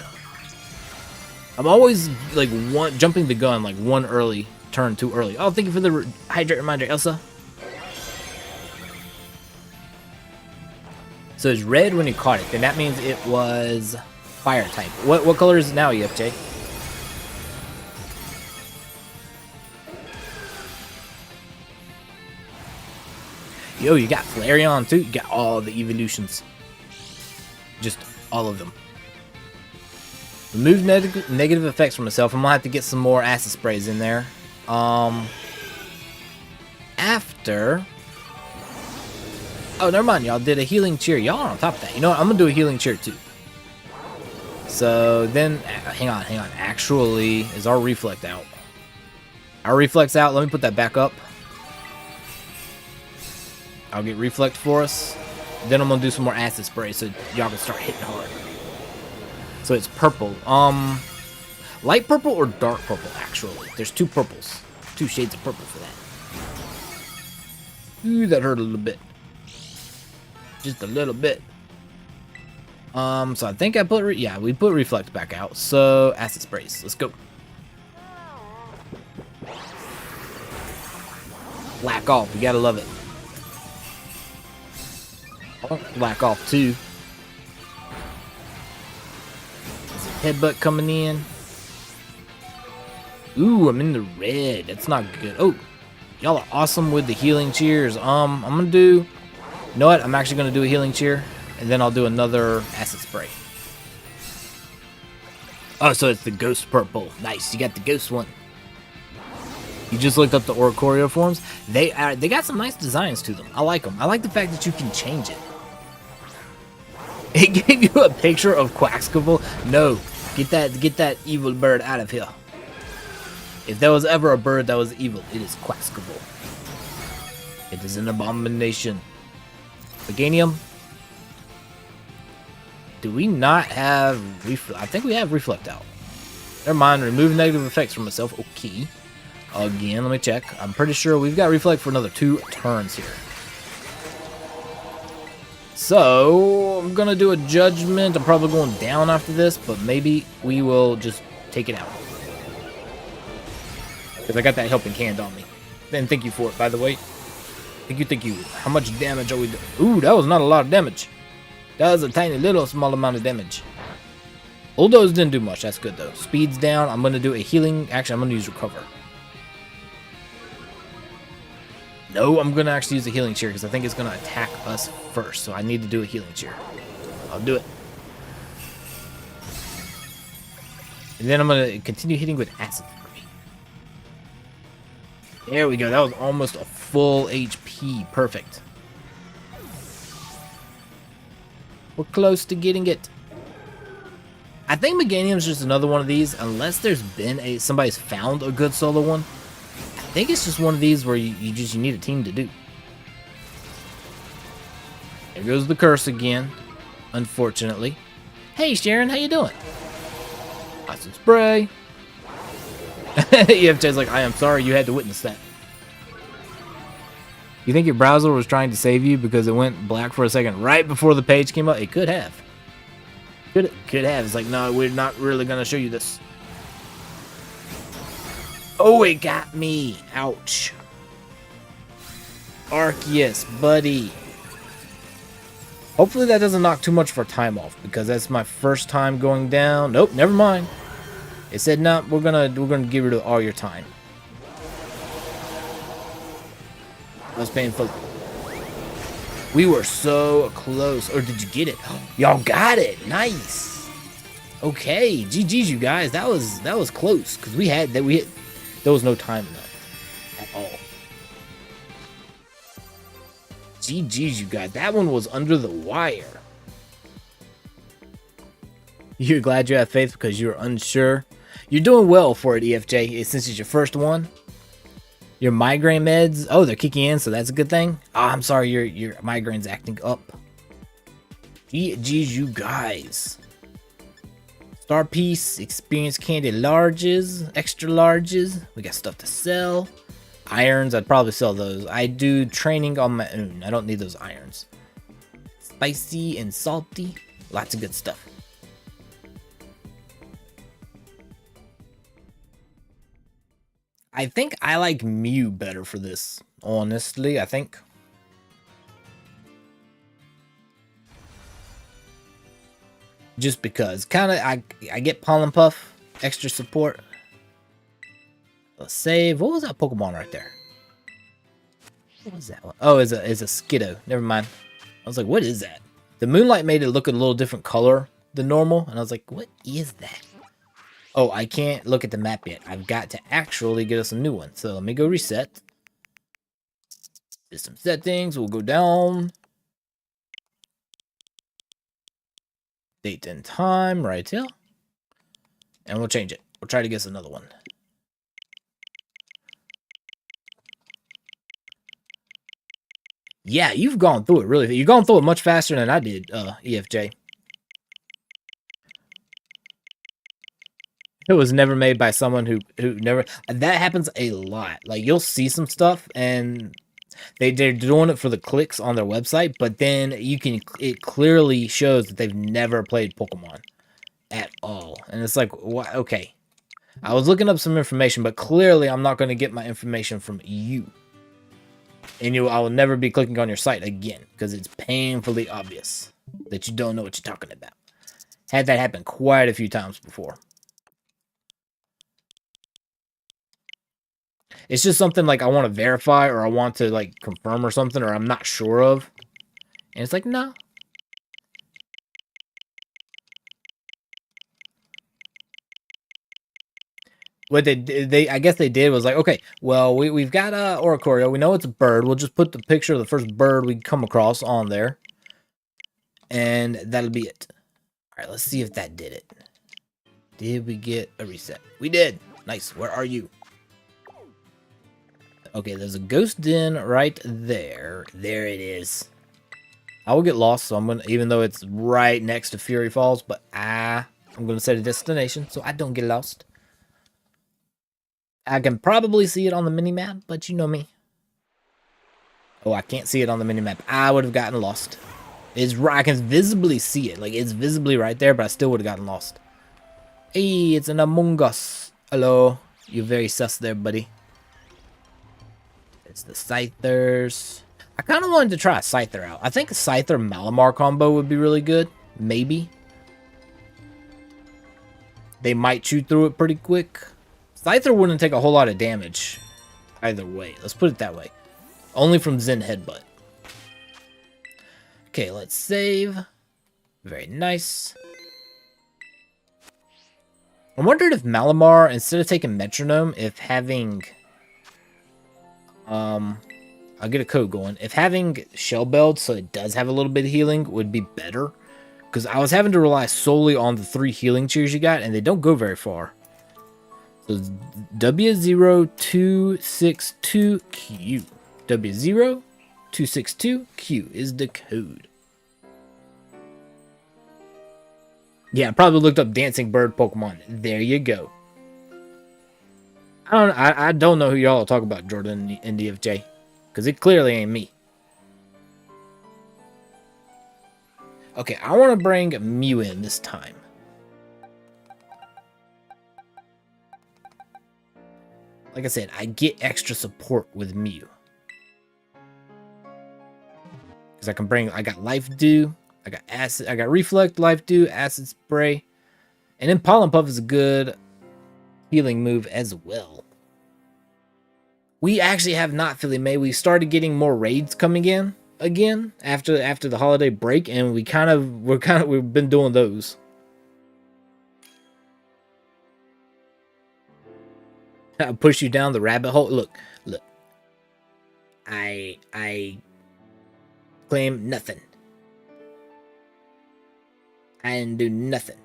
I'm always like jumping the gun like one early turn too early. Oh, thank you for the hydrate reminder, Elsa. So it's red when you caught it. Then that means it was fire type. What color is it now, EFJ? Yo, you got Flareon too. You got all the evolutions. Just all of them. Remove negative effects from myself. I'm gonna have to get some more acid sprays in there. After. Oh, never mind. Y'all did a healing cheer. Y'all are on top of that. You know what? I'm gonna do a healing cheer too. So then, hang on. Actually, is our reflect out? Our reflex out. Let me put that back up. I'll get reflect for us. Then I'm gonna do some more acid spray so y'all can start hitting hard. So it's purple. Light purple or dark purple, actually. There's two purples. 2 shades of purple for that. Ooh, that hurt a little bit. Just a little bit. So I think I put, we put reflect back out. So acid sprays, let's go. Black off, you gotta love it. Oh, black off too. Headbutt coming in. Ooh, I'm in the red. That's not good. Oh, y'all are awesome with the healing cheers. I'm gonna do. You know what? I'm actually gonna do a healing cheer, and then I'll do another acid spray. Oh, so it's the ghost purple. Nice. You got the ghost one. You just looked up the Oricorio forms. They got some nice designs to them. I like them. I like the fact that you can change it. It gave you a picture of Quaxquavel. No, get that evil bird out of here. If there was ever a bird that was evil, it is Quaxquavel. It is an abomination. Meganium. Do we not have reflect? I think we have reflect out. Never mind. Remove negative effects from myself. Okay. Again, let me check. I'm pretty sure we've got reflect for another 2 turns here. So, I'm going to do a judgment. I'm probably going down after this, but maybe we will just take it out. Because I got that helping hand on me. And thank you for it, by the way. Thank you. How much damage are we doing? Ooh, that was not a lot of damage. That was a tiny little small amount of damage. Bulldoze didn't do much. That's good, though. Speed's down. I'm going to do a healing. Actually, I'm going to use recover. No, I'm going to actually use a healing cheer because I think it's going to attack us first. So I need to do a healing cheer. I'll do it. And then I'm going to continue hitting with acid spray. There we go. That was almost a full HP. Perfect. We're close to getting it. I think Meganium is just another one of these, unless there's been somebody's found a good solo one. I think it's just one of these where you need a team to do. There goes the curse again, unfortunately. Hey Sharon, how you doing? Acid spray. EFJ's like, I am sorry you had to witness that. You think your browser was trying to save you because it went black for a second right before the page came up? It could have. Could have. It's like, no, we're not really gonna show you this. Oh, it got me. Ouch. Arceus, buddy. Hopefully that doesn't knock too much of our time off, because that's my first time going down. Nope, never mind. It said, no, we're gonna get rid of all your time. That was painful. We were so close. Or did you get it? Y'all got it. Nice. Okay. GG's, you guys. That was close, because there was no time left at all. GG's, you guys. That one was under the wire. You're glad you have faith because you're unsure. You're doing well for it, EFJ, since it's your first one. Your migraine meds, oh, they're kicking in, so that's a good thing. Oh, I'm sorry, your migraine's acting up. GG's, you guys. Star Piece, Experience Candy Larges, Extra Larges. We got stuff to sell. Irons, I'd probably sell those. I do training on my own. I don't need those irons. Spicy and salty. Lots of good stuff. I think I like Mew better for this. Honestly, I think. Just because. Kind of, I get Pollen Puff. Extra support. Let's save. What was that Pokemon right there? What was that one? Oh, it's a Skiddo. Never mind. I was like, what is that? The moonlight made it look a little different color than normal. And I was like, what is that? Oh, I can't look at the map yet. I've got to actually get us a new one. So let me go reset. System settings. We'll go down. Date and time. Right here. And we'll change it. We'll try to get us another one. Yeah, you've gone through it really. You've gone through it much faster than I did, EFJ. It was never made by someone who never. That happens a lot. Like, you'll see some stuff and they're doing it for the clicks on their website, but then it clearly shows that they've never played Pokemon at all. And it's like, what? Okay, I was looking up some information, but clearly I'm not going to get my information from you. And I will never be clicking on your site again, because it's painfully obvious that you don't know what you're talking about. Had that happen quite a few times before. It's just something like I want to verify, or I want to like confirm or something, or I'm not sure of. And it's like, no. What I guess they did was like, okay, well, we've got Oricorio. We know it's a bird. We'll just put the picture of the first bird we come across on there. And that'll be it. All right, let's see if that did it. Did we get a reset? We did. Nice. Where are you? Okay, there's a ghost den right there. There it is. I will get lost, so I'm gonna, even though it's right next to Fury Falls, but I'm gonna set a destination so I don't get lost. I can probably see it on the minimap, but you know me. Oh, I can't see it on the minimap. I would have gotten lost. I can visibly see it. Like, it's visibly right there, but I still would have gotten lost. Hey, it's an Among Us. Hello. You're very sus there, buddy. It's the Scythers. I kind of wanted to try a Scyther out. I think a Scyther-Malamar combo would be really good. Maybe. They might chew through it pretty quick. Scyther wouldn't take a whole lot of damage either way. Let's put it that way. Only from Zen Headbutt. Okay, let's save. Very nice. I wondered if Malamar, instead of taking Metronome, if having... I'll get a code going. If having Shell Belled, so it does have a little bit of healing, would be better. Because I was having to rely solely on the 3 healing cheers you got, and they don't go very far. So W0262Q. W0262Q is the code. Yeah, I probably looked up dancing bird Pokemon. There you go. I don't know who y'all are talking about, Jordan and DFJ. Because it clearly ain't me. Okay, I want to bring Mew in this time. Like I said, I get extra support with Mew. Because I can bring, I got Life Dew, I got Acid, I got Reflect, Life Dew, Acid Spray. And then Pollen Puff is a good healing move as well. We actually have not Philly May. We started getting more raids coming in again after the holiday break, and we've been doing those. I push you down the rabbit hole. Look. I claim nothing. I didn't do nothing.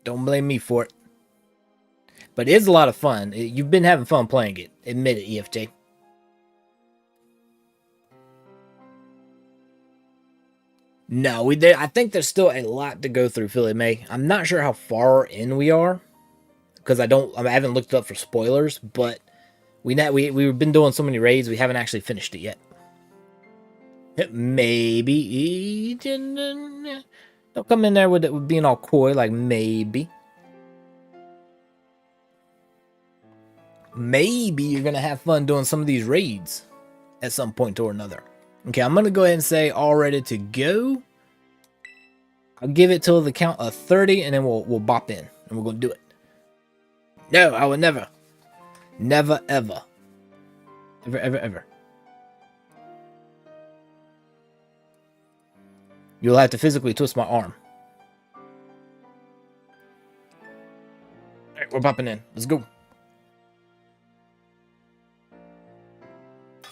Don't blame me for it. But it is a lot of fun. You've been having fun playing it. Admit it, EFJ. No, I think there's still a lot to go through, Philly May. I'm not sure how far in we are. Because I haven't looked up for spoilers. But we've been doing so many raids, we haven't actually finished it yet. Maybe. Don't come in there with being all coy, like maybe. Maybe you're going to have fun doing some of these raids at some point or another. Okay, I'm going to go ahead and say all ready to go. I'll give it till the count of 30, and then we'll bop in, and we're going to do it. No, I would never. Never, ever. Ever, ever, ever. You'll have to physically twist my arm. Alright, we're popping in. Let's go.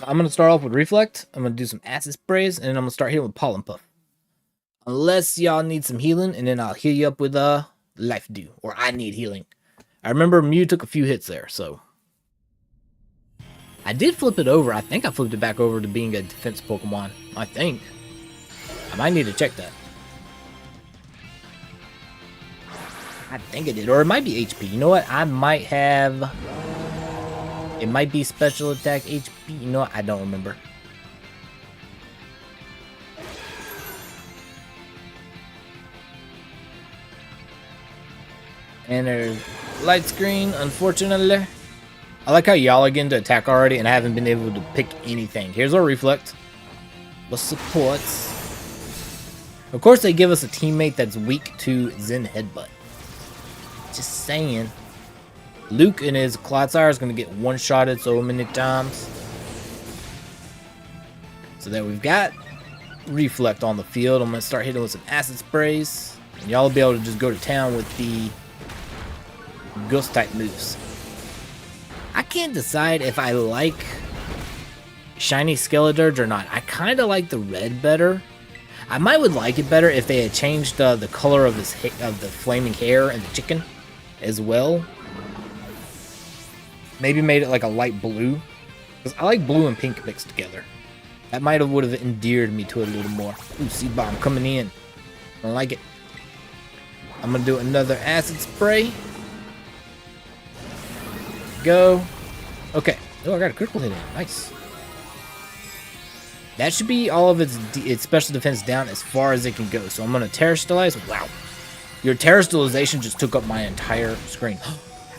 I'm going to start off with Reflect. I'm going to do some Acid Sprays, and then I'm going to start healing with Pollen Puff. Unless y'all need some healing, and then I'll heal you up with Life Dew. Or I need healing. I remember Mew took a few hits there, so. I did flip it over. I think I flipped it back over to being a defense Pokemon. I think. I might need to check that. I think it did. Or it might be HP. You know what? I might have... It might be special attack HP. You know what? I don't remember. And there's light screen, unfortunately. I like how y'all are getting to attack already, and I haven't been able to pick anything. Here's our Reflect. With supports. Of course, they give us a teammate that's weak to Zen Headbutt. Just saying. Luke and his Clodsire is going to get one-shotted so many times. So there we've got Reflect on the field. I'm going to start hitting with some Acid Sprays. And y'all will be able to just go to town with the Ghost-type moves. I can't decide if I like Shiny Skeledirge or not. I kind of like the red better. I would like it better if they had changed the color of the flaming hair and the chicken as well. Maybe made it like a light blue. Because I like blue and pink mixed together. That would have endeared me to it a little more. Ooh, Seed Bomb coming in. I like it. I'm going to do another Acid Spray. Go. Okay. Oh, I got a critical hit in. Nice. That should be all of its special defense down as far as it can go. So I'm going to Terastallize. Wow. Your Terastallization just took up my entire screen.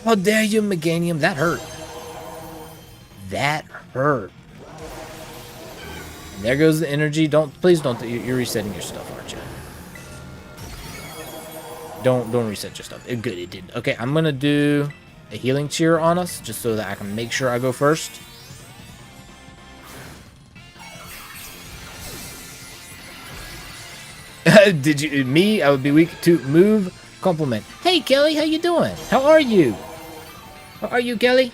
How dare you, Meganium? That hurt. That hurt. And there goes the energy. Please don't. You're resetting your stuff, aren't you? Don't reset your stuff. Good, it didn't. Okay, I'm going to do a healing cheer on us, just so that I can make sure I go first. Did you me? I would be weak to move. Compliment. Hey Kelly, how you doing? How are you? How are you, Kelly?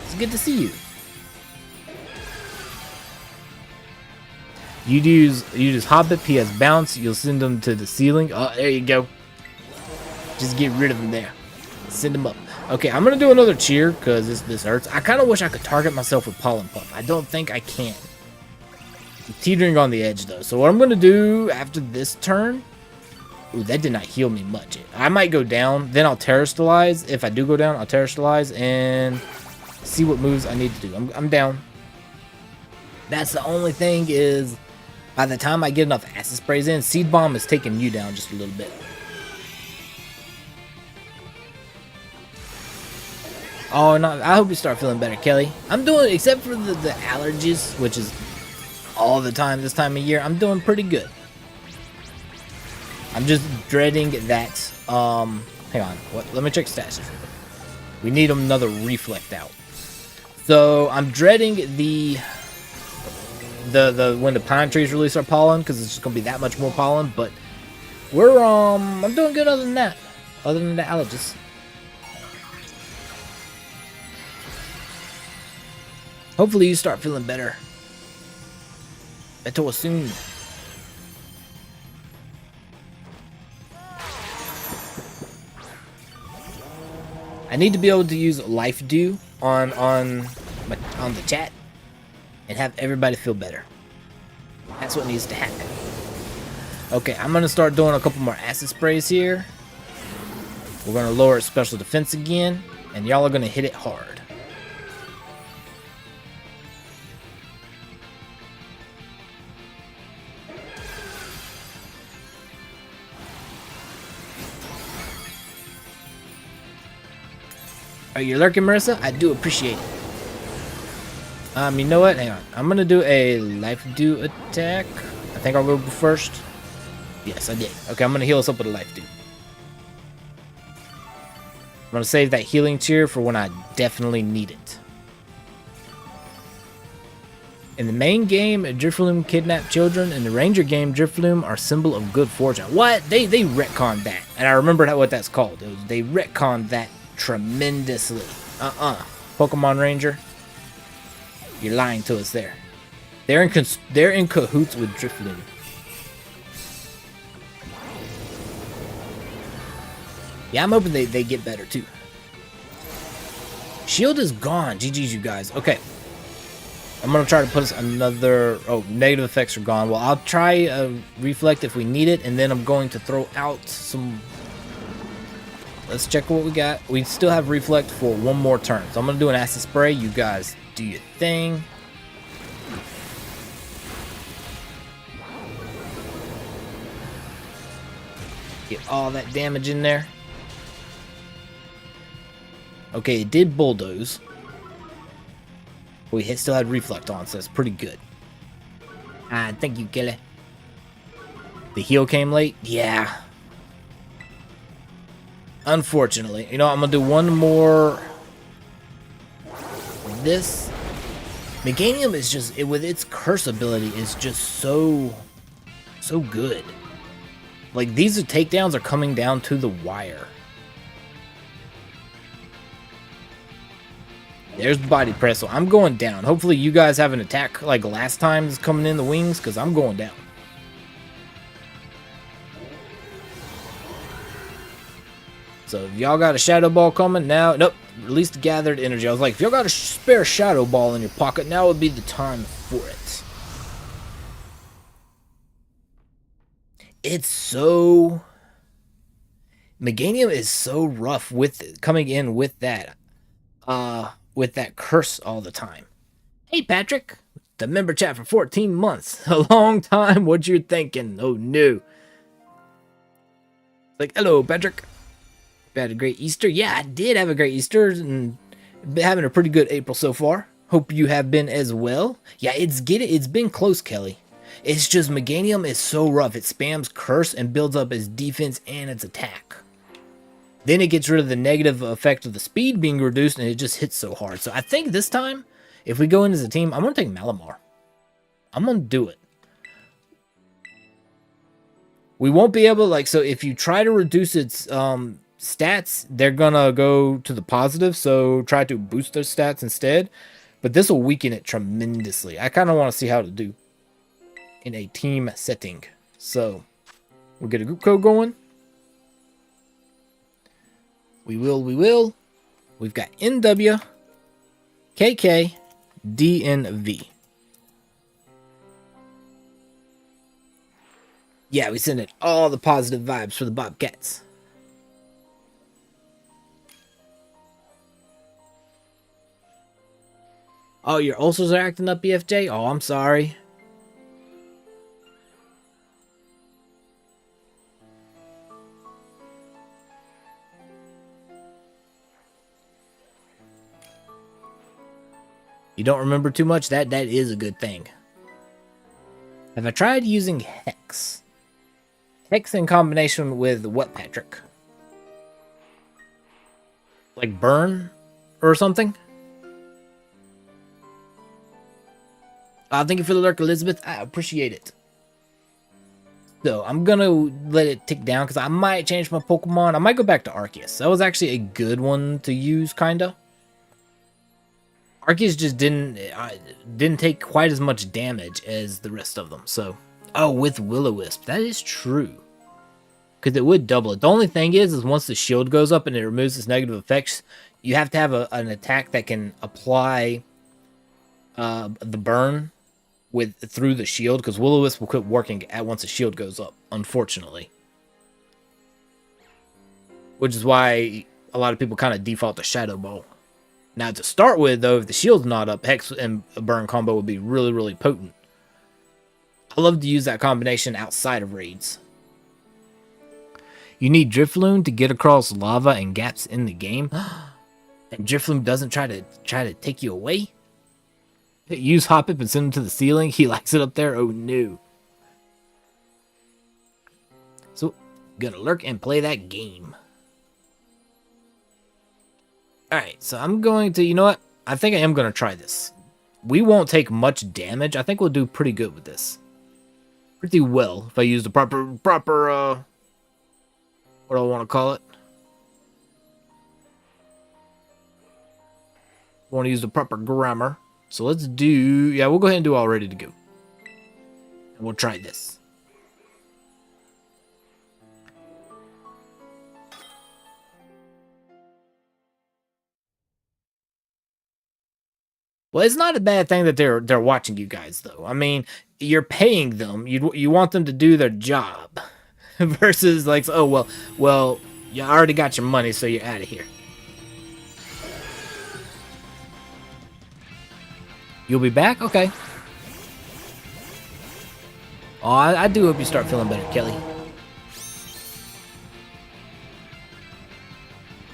It's good to see you. You use Hobbit. He has bounce. You'll send him to the ceiling. Oh, there you go. Just get rid of him there. Send him up. Okay, I'm gonna do another cheer because this hurts. I kind of wish I could target myself with Pollen Puff. I don't think I can. I'm teetering on the edge though. So what I'm gonna do after this turn? Ooh, that did not heal me much. I might go down. Then I'll Terastallize. If I do go down, I'll Terastallize and see what moves I need to do. I'm down. That's the only thing is, by the time I get enough acid sprays in, Seed Bomb is taking you down just a little bit. Oh, no, I hope you start feeling better, Kelly. I'm doing, except for the allergies, which is all the time this time of year, I'm doing pretty good. I'm just dreading that, hang on, let me check stats. We need another Reflect out. So, I'm dreading when the pine trees release our pollen, because it's just going to be that much more pollen, but I'm doing good other than that. Other than the allergies. Hopefully you start feeling better. Better soon. I need to be able to use Life Dew on the chat and have everybody feel better. That's what needs to happen. Okay, I'm gonna start doing a couple more acid sprays here. We're gonna lower its special defense again, and y'all are gonna hit it hard. Are you lurking, Marissa? I do appreciate it. You know what? Hang on. I'm gonna do a Life Dew attack. I think I'll go first. Yes, I did. Okay, I'm gonna heal us up with a Life Dew. I'm gonna save that healing cheer for when I definitely need it. In the main game, Drifloon kidnapped children. In the Ranger game, Drifloon are symbol of good fortune. What? They retconned that, and I remember what that's called. They retconned that tremendously. Pokemon Ranger, you're lying to us there. They're in cahoots with Drifloon. Yeah, I'm hoping they get better too. Shield is gone. GG's, you guys. Okay, I'm gonna try to put us another. Oh, negative effects are gone. Well, I'll try a Reflect if we need it, and then I'm going to throw out some. Let's check what we got. We still have Reflect for one more turn. So I'm going to do an Acid Spray. You guys do your thing. Get all that damage in there. Okay, it did Bulldoze. We still had Reflect on, so that's pretty good. Thank you, Kelly. The heal came late? Yeah. Unfortunately. You know, I'm going to do one more. This. Meganium is just, with its curse ability, is just so good. Like, these takedowns are coming down to the wire. There's the body press, so I'm going down. Hopefully you guys have an attack like last time is coming in the wings, because I'm going down. So if y'all got a Shadow Ball coming now, nope, release the gathered energy. I was like, if y'all got a spare Shadow Ball in your pocket, now would be the time for it. It's so... Meganium is so rough with coming in with that curse all the time. Hey Patrick, the member chat for 14 months. A long time. What you're thinking? Oh no. Like, hello Patrick. Had a great Easter. Yeah, I did have a great Easter and been having a pretty good April so far. Hope you have been as well. Yeah, it's been close, Kelly. It's just Meganium is so rough. It spams curse and builds up its defense and its attack. Then it gets rid of the negative effect of the speed being reduced, and it just hits so hard. So I think this time, if we go in as a team, I'm going to take Malamar. I'm going to do it. We won't be able to, like, so if you try to reduce its stats, they're going to go to the positive. So try to boost those stats instead. But this will weaken it tremendously. I kind of want to see how to do in a team setting. So we'll get a group code going. We will. We've got NW, KK, DNV. Yeah, we send it all the positive vibes for the Bobcats. Oh, your ulcers are acting up, BFJ? Oh, I'm sorry. You don't remember too much? That is a good thing. Have I tried using Hex? Hex in combination with what, Patrick? Like burn or something? Thank you for the lurk, Elizabeth. I appreciate it. So I'm gonna let it tick down because I might change my Pokemon. I might go back to Arceus. That was actually a good one to use, kinda. Arceus just didn't take quite as much damage as the rest of them. So, oh, with Will-O-Wisp, that is true. Because it would double it. The only thing is once the shield goes up and it removes its negative effects, you have to have an attack that can apply the burn through the shield, because Will-O-Wisp will quit working once the shield goes up, unfortunately. Which is why a lot of people kind of default to Shadow Ball. Now, to start with, though, if the shield's not up, Hex and a burn combo would be really, really potent. I love to use that combination outside of raids. You need Drifloon to get across lava and gaps in the game. And Drifloon doesn't try to take you away? Use Hoppip and send him to the ceiling. He likes it up there. Oh, no. So, gonna lurk and play that game. Alright, so I'm going to, you know what? I think I am going to try this. We won't take much damage. I think we'll do pretty good with this. Pretty well, if I use the proper, what do I want to call it? I want to use the proper grammar. So let's do, yeah, we'll go ahead and do all ready to go. And we'll try this. Well, it's not a bad thing that they're watching you guys, though. I mean, you're paying them. You want them to do their job. Versus like, oh, well, you already got your money, so you're out of here. You'll be back? Okay. Oh, I do hope you start feeling better, Kelly.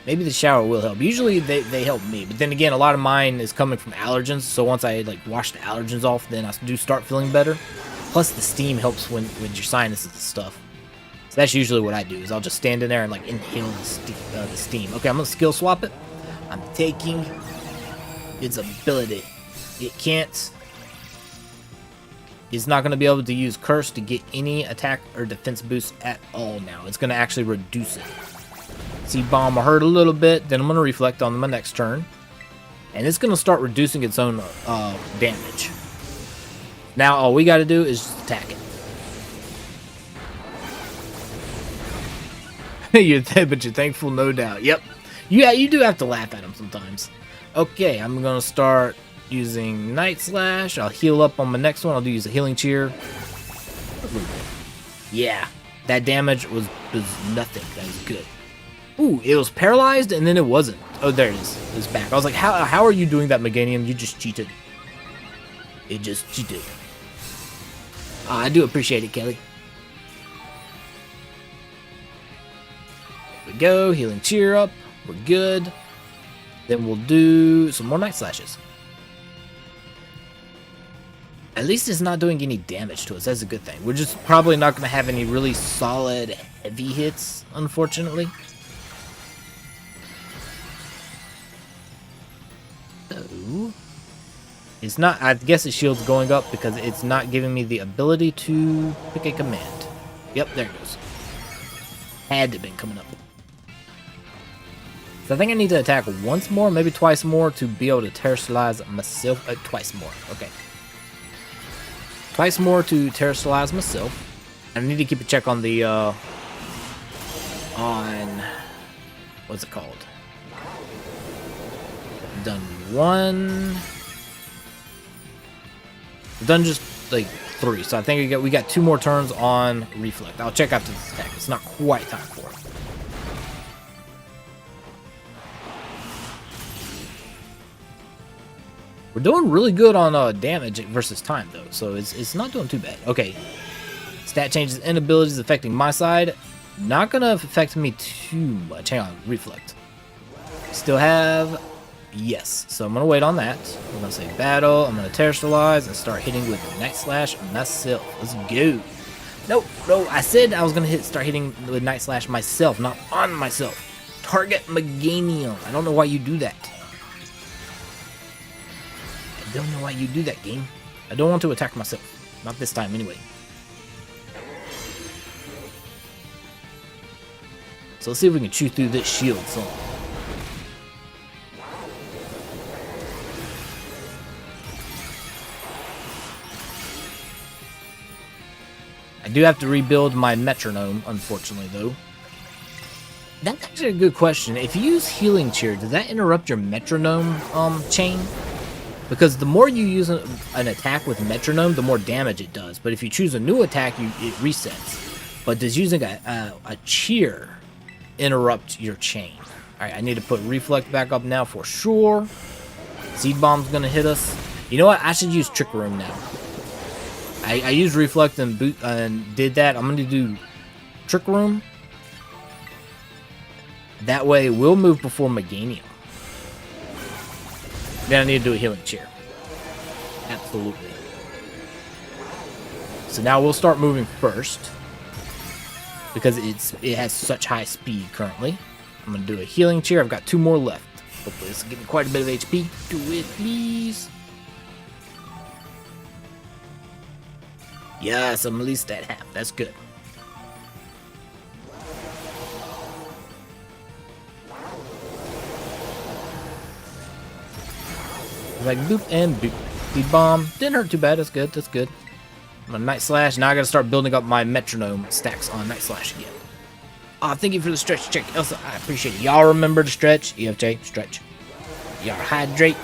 Maybe the shower will help. Usually they help me, but then again, a lot of mine is coming from allergens, so once I like wash the allergens off, then I do start feeling better. Plus the steam helps with your sinuses and stuff. So that's usually what I do, is I'll just stand in there and like inhale the steam. Okay, I'm gonna skill swap it. I'm taking its ability. It's not going to be able to use Curse to get any attack or defense boost at all now. It's going to actually reduce it. See, Bomb will hurt a little bit, then I'm going to Reflect on my next turn. And it's going to start reducing its own damage. Now all we got to do is just attack it. But you're thankful, no doubt. Yep. Yeah, you do have to laugh at him sometimes. Okay, I'm going to start using Night Slash. I'll heal up on my next one. I'll use a Healing Cheer. Yeah, that damage was nothing. That was good. Ooh, it was paralyzed and then it wasn't. Oh, there it is. It's back. I was like, how are you doing that, Meganium? You just cheated. It just cheated. I do appreciate it, Kelly. There we go. Healing Cheer up. We're good. Then we'll do some more Night Slashes. At least it's not doing any damage to us. That's a good thing. We're just probably not going to have any really solid heavy hits, unfortunately. do... It's not... I guess the shield's going up because it's not giving me the ability to pick a command. Yep, there it goes. Had to have been coming up. So I think I need to attack once more, maybe twice more, to be able to terrestrialize myself. Twice more. Okay. Twice more to terrestrialize myself. I need to keep a check on the, what's it called? I've done one. I've done just, like, 3. So I think we got 2 more turns on Reflect. I'll check after this attack. It's not quite time for it. We're doing really good on damage versus time, though, so it's not doing too bad. Okay. Stat changes and abilities affecting my side. Not gonna affect me too much. Hang on, Reflect. Still have... Yes, so I'm gonna wait on that. I'm gonna say battle. I'm gonna terrestrialize and start hitting with Night Slash myself. Let's go. No, I said I was gonna start hitting with Night Slash myself, not on myself. Target Meganium. I don't know why you do that. I don't know why you do that, game. I don't want to attack myself. Not this time, anyway. So let's see if we can chew through this shield. So. I do have to rebuild my metronome, unfortunately, though. That's actually a good question. If you use Healing Cheer, does that interrupt your metronome chain? Because the more you use an attack with metronome, the more damage it does. But if you choose a new attack, it resets. But does using a cheer interrupt your chain? Alright, I need to put Reflect back up now for sure. Seed Bomb's gonna hit us. You know what? I should use Trick Room now. I used Reflect and did that. I'm gonna do Trick Room. That way, we'll move before Meganium. Then I need to do a Healing Cheer. Absolutely. So now we'll start moving first. Because it has such high speed currently. I'm going to do a Healing Cheer. I've got 2 more left. Hopefully this will give me quite a bit of HP. Do it, please. Yes, I'm at least at half. That's good. Like boop and boop. The bomb didn't hurt too bad. That's good. That's good. I'm gonna Night Slash. Now I gotta start building up my metronome stacks on Night Slash again. Oh, thank you for the stretch check, Elsa. I appreciate it. Y'all remember to stretch. EFJ, stretch. Y'all hydrate.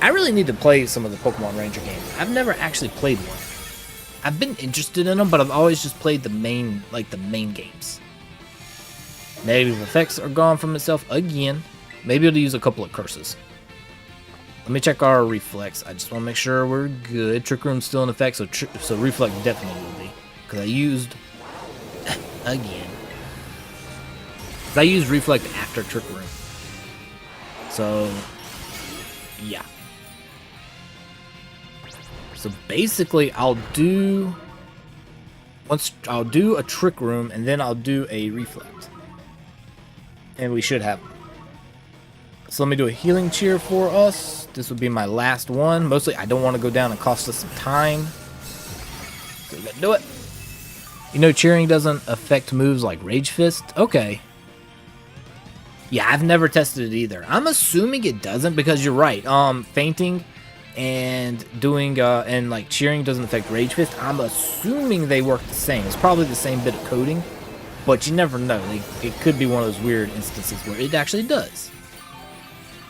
I really need to play some of the Pokemon Ranger games. I've never actually played one. I've been interested in them, but I've always just played the main games. Negative effects are gone from itself again. Maybe it'll use a couple of curses. Let me check our Reflex. I just want to make sure we're good. Trick Room's still in effect, so Reflex definitely will be. Because I used... again. I used Reflect after Trick Room. So... yeah. So basically, I'll do a Trick Room, and then I'll do a Reflect. And we should have... So let me do a Healing Cheer for us. This would be my last one. Mostly, I don't want to go down and cost us some time. So we gotta do it. You know, cheering doesn't affect moves like Rage Fist? Okay. Yeah, I've never tested it either. I'm assuming it doesn't because you're right. Fainting and doing, and like cheering doesn't affect Rage Fist. I'm assuming they work the same. It's probably the same bit of coding, but you never know. It could be one of those weird instances where it actually does.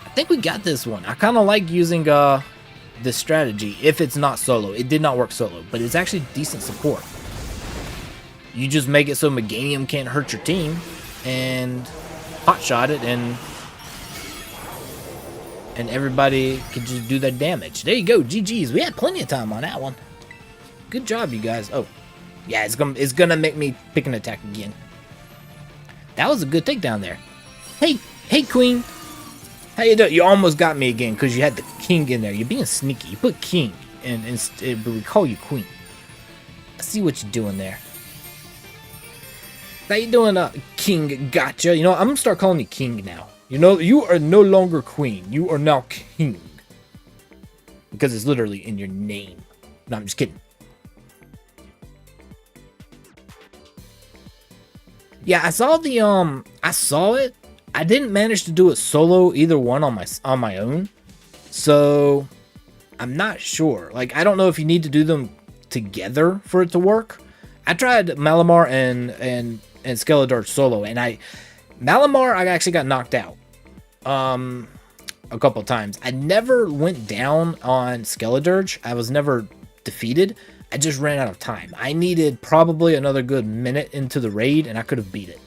I think we got this one. I kind of like using this strategy if it's not solo. It did not work solo, but it's actually decent support. You just make it so Meganium can't hurt your team and hotshot it, and everybody can just do that damage. There you go, GG's. We had plenty of time on that one. Good job, you guys. Oh, yeah, it's gonna make me pick an attack again. That was a good takedown there. Hey, Queen. How you doing? You almost got me again because you had the king in there. You're being sneaky. You put king, but we call you queen. I see what you're doing there. How you doing, King Gotcha? You know, I'm gonna start calling you King now. You know, you are no longer queen. You are now king. Because it's literally in your name. No, I'm just kidding. Yeah, I saw the I saw it. I didn't manage to do it solo either one on my own. So I'm not sure. Like, I don't know if you need to do them together for it to work. I tried Malamar and Skeletor solo, and Malamar I actually got knocked out a couple times. I never went down on Skeletor. I was never defeated. I just ran out of time. I needed probably another good minute into the raid, and I could have beat it.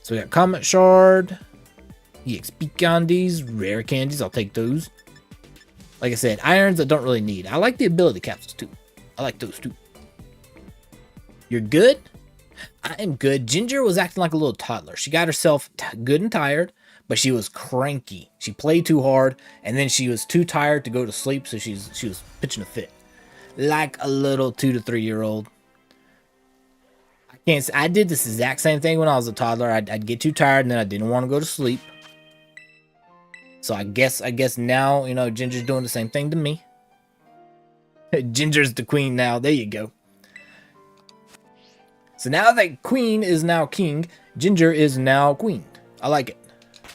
So we got Comet Shard, EXP candies, rare candies. I'll take those. Like I said, irons I don't really need. I like the ability capsules too. I like those too. You're good? I am good. Ginger was acting like a little toddler. She got herself good and tired, but she was cranky. She played too hard, and then she was too tired to go to sleep, so she was pitching a fit. Like a little 2 to 3 year old. I did this exact same thing when I was a toddler. I'd get too tired, and then I didn't want to go to sleep. So I guess now, you know, Ginger's doing the same thing to me. Ginger's the queen now. There you go. So now that Queen is now king, Ginger is now queen. I like it.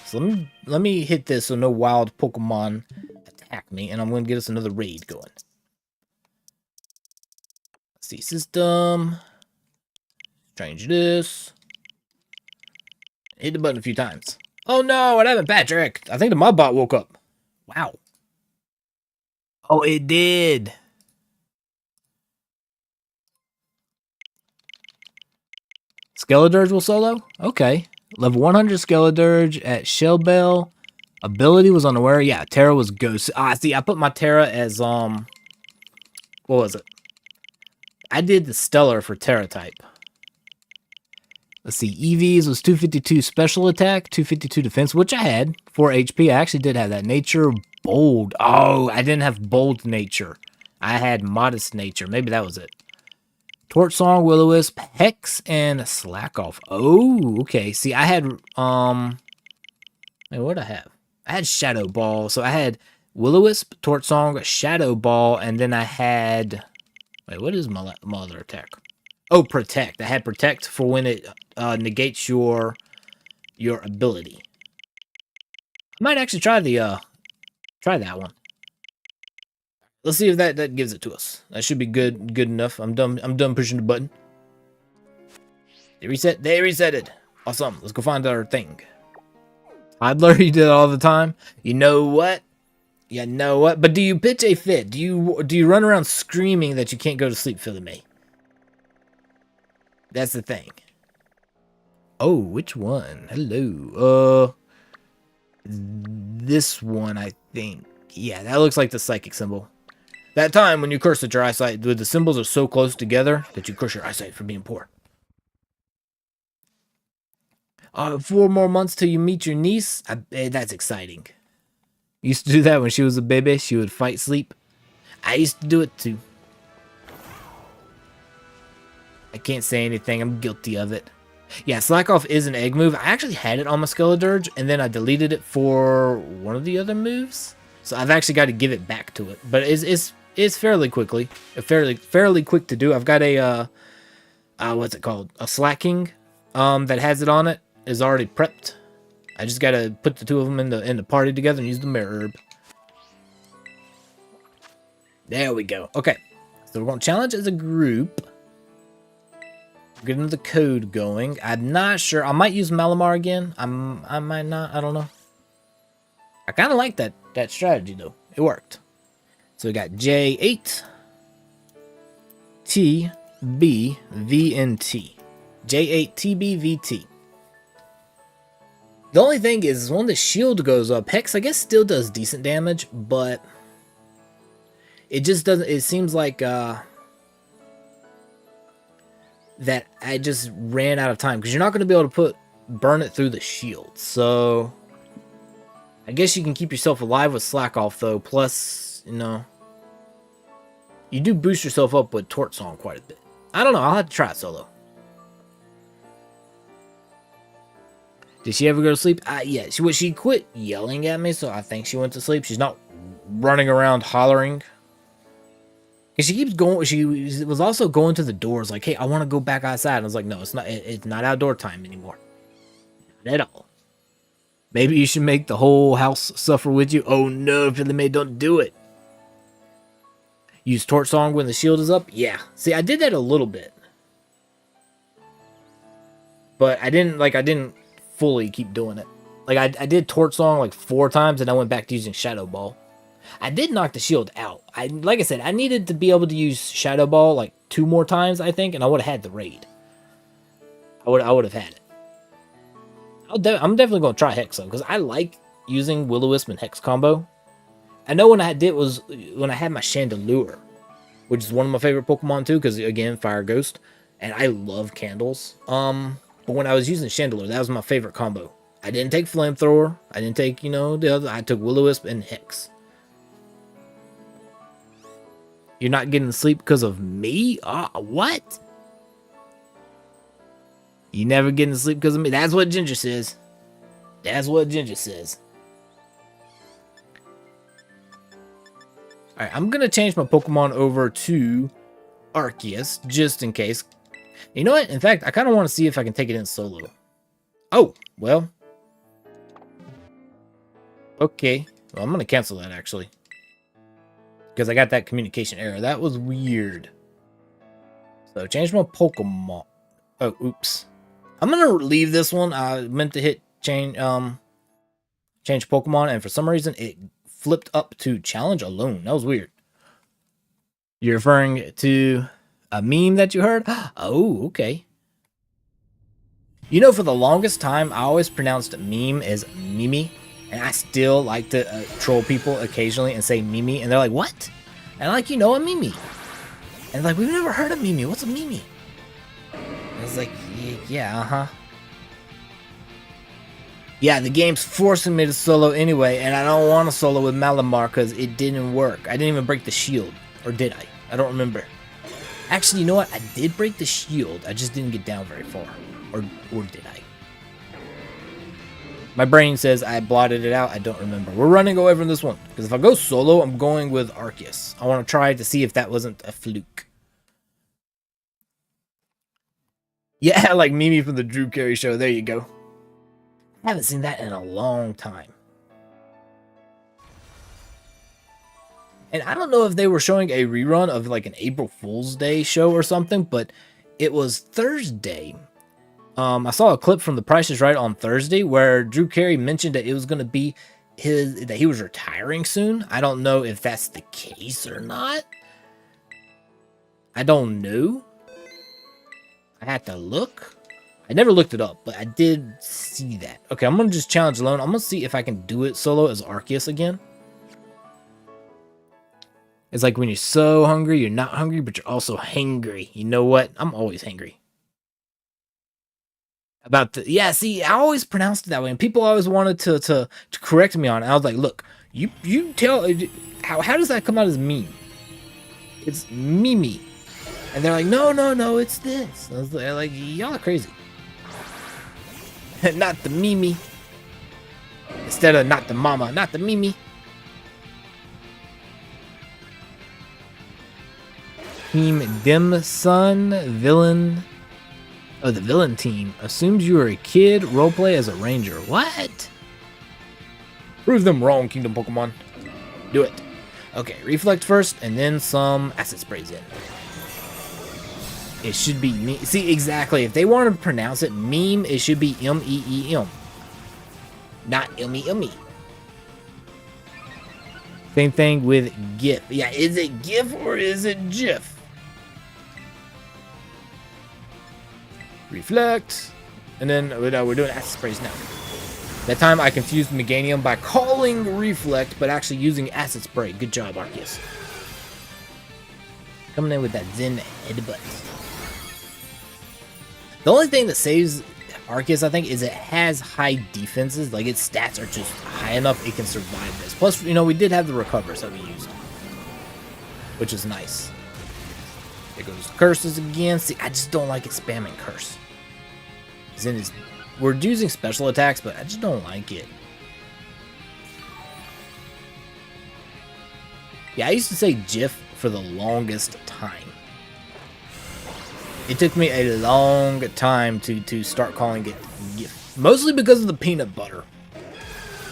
So let me hit this so no wild Pokemon attack me, and I'm going to get us another raid going. Let's see, system. Change this. Hit the button a few times. Oh no, what happened, Patrick? I think the Mudbot woke up. Wow. Oh, it did. Skeledirge will solo? Okay. Level 100 Skeledirge at Shellbell. Ability was unaware. Yeah, Tera was Ghost. Ah, see, I put my Tera as, what was it? I did the Stellar for Tera type. Let's see, EVs was 252 special attack, 252 defense, which I had. 4 HP, I actually did have that. Nature, bold. Oh, I didn't have bold nature. I had modest nature. Maybe that was it. Torch Song, Will-O-Wisp, Hex, and Slack Off. Oh, okay. See, I had, wait, what did I have? I had Shadow Ball. So I had Will-O-Wisp, Torch Song, Shadow Ball, and then I had, wait, what is my other attack? Oh, Protect. I had Protect for when it negates your ability. I might actually try that one. Let's see if that gives it to us. That should be good enough. I'm done pushing the button. They reset it. Awesome. Let's go find our thing. Toddler, you do it all the time. You know what? You know what? But do you pitch a fit? Do you run around screaming that you can't go to sleep, Philly May? That's the thing. Oh, which one? Hello. This one, I think. Yeah, that looks like the psychic symbol. That time when you curse at your eyesight, the symbols are so close together that you curse your eyesight for being poor. 4 more months till you meet your niece. That's exciting. Used to do that when she was a baby. She would fight sleep. I used to do it too. I can't say anything. I'm guilty of it. Yeah, Slack Off is an egg move. I actually had it on my Skeledirge, and then I deleted it for one of the other moves. So I've actually got to give it back to it. But it's fairly quick to do. I've got a what's it called? A Slacking that has it on it. Is already prepped. I just got to put the two of them in the party together and use the mirror herb. There we go. Okay, so we're going to challenge as a group. Get another code going. I'm not sure. I might use Malamar again. I might not. I don't know. I kind of like that strategy though. It worked. So we got J8, T, B, V, and T. J8, T, B, V, T. The only thing is when the shield goes up, Hex I guess still does decent damage, but it just doesn't. It seems like that I just ran out of time because you're not going to be able to burn it through the shield. So I guess you can keep yourself alive with Slack Off though. Plus, you know, you do boost yourself up with Torch Song quite a bit. I don't know. I'll have to try it solo. Did she ever go to sleep? Yeah, she quit yelling at me, so I think she went to sleep. She's not running around hollering. And she keeps going. She was also going to the doors like, hey, I want to go back outside. And I was like, no, it's not outdoor time anymore. Not at all. Maybe you should make the whole house suffer with you. Oh no, Philly May, don't do it. Use torch song when the shield is up? Yeah. See, I did that a little bit. But I didn't fully keep doing it. Like I did torch song like 4 times and I went back to using shadow ball. I did knock the shield out. Like I said, I needed to be able to use shadow ball like 2 more times, I think, and I would have had the raid. I would have had it. I'm definitely going to try Hex, though, because I like using Will-O-Wisp and Hex combo. I know when I did was when I had my Chandelure, which is one of my favorite Pokemon, too, because, again, Fire Ghost, and I love candles. But when I was using Chandelure, that was my favorite combo. I didn't take Flamethrower. I didn't take, the other. I took Will-O-Wisp and Hex. You're not getting sleep because of me? What? You never getting to sleep because of me? That's what Ginger says. That's what Ginger says. Alright, I'm going to change my Pokemon over to Arceus, just in case. You know what? In fact, I kind of want to see if I can take it in solo. Oh, well. Okay. Well, I'm going to cancel that, actually. Because I got that communication error. That was weird. So, change my Pokemon. Oh, oops. I'm gonna leave this one. I meant to hit change Pokemon, and for some reason it flipped up to challenge alone. That was weird. You're referring to a meme that you heard? Oh, okay. For the longest time, I always pronounced meme as Mimi, and I still like to troll people occasionally and say Mimi, and they're like, what? And I'm like, a Mimi. And like, we've never heard of Mimi. What's a Mimi? I was like, yeah, uh-huh. Yeah, the game's forcing me to solo anyway, and I don't want to solo with Malamar because it didn't work. I didn't even break the shield. Or did I? I don't remember. Actually, you know what? I did break the shield. I just didn't get down very far. Or did I? My brain says I blotted it out. I don't remember. We're running away from this one. Because if I go solo, I'm going with Arceus. I want to try to see if that wasn't a fluke. Yeah, like Mimi from the Drew Carey show. There you go. I haven't seen that in a long time. And I don't know if they were showing a rerun of like an April Fool's Day show or something, but it was Thursday. I saw a clip from The Price is Right on Thursday where Drew Carey mentioned that it was going to be that he was retiring soon. I don't know if that's the case or not. I don't know. I had to look. I never looked it up, but I did see that. Okay, I'm going to just challenge alone. I'm going to see if I can do it solo as Arceus again. It's like when you're so hungry, you're not hungry, but you're also hangry. You know what? I'm always hangry. Yeah, see, I always pronounced it that way, and people always wanted to correct me on it. I was like, look, you tell, how does that come out as meme? It's Mimi. And they're like, no, it's this. I was like, y'all are crazy. Not the Mimi. Instead of not the mama, not the Mimi. Team Dim Sun Villain. Oh, the villain team assumes you are a kid. Roleplay as a ranger. What? Prove them wrong, Kingdom Pokemon. Do it. Okay, Reflect first, and then some acid sprays in. It should be me. See, exactly. If they want to pronounce it meme, it should be M-E-E-M. Not M-E-M-E. Same thing with GIF. Yeah, is it GIF or is it GIF? Reflect. And then we're doing acid sprays now. That time I confused Meganium by calling Reflect, but actually using acid spray. Good job, Arceus. Coming in with that Zen headbutt. The only thing that saves Arceus, I think, is it has high defenses. Like, its stats are just high enough it can survive this. Plus, we did have the recovers that we used, which is nice. There goes curses again. See, I just don't like it spamming curse. Zen is we're using special attacks, but I just don't like it. Yeah, I used to say GIF for the longest time. It took me a long time to start calling it GIF. Mostly because of the peanut butter.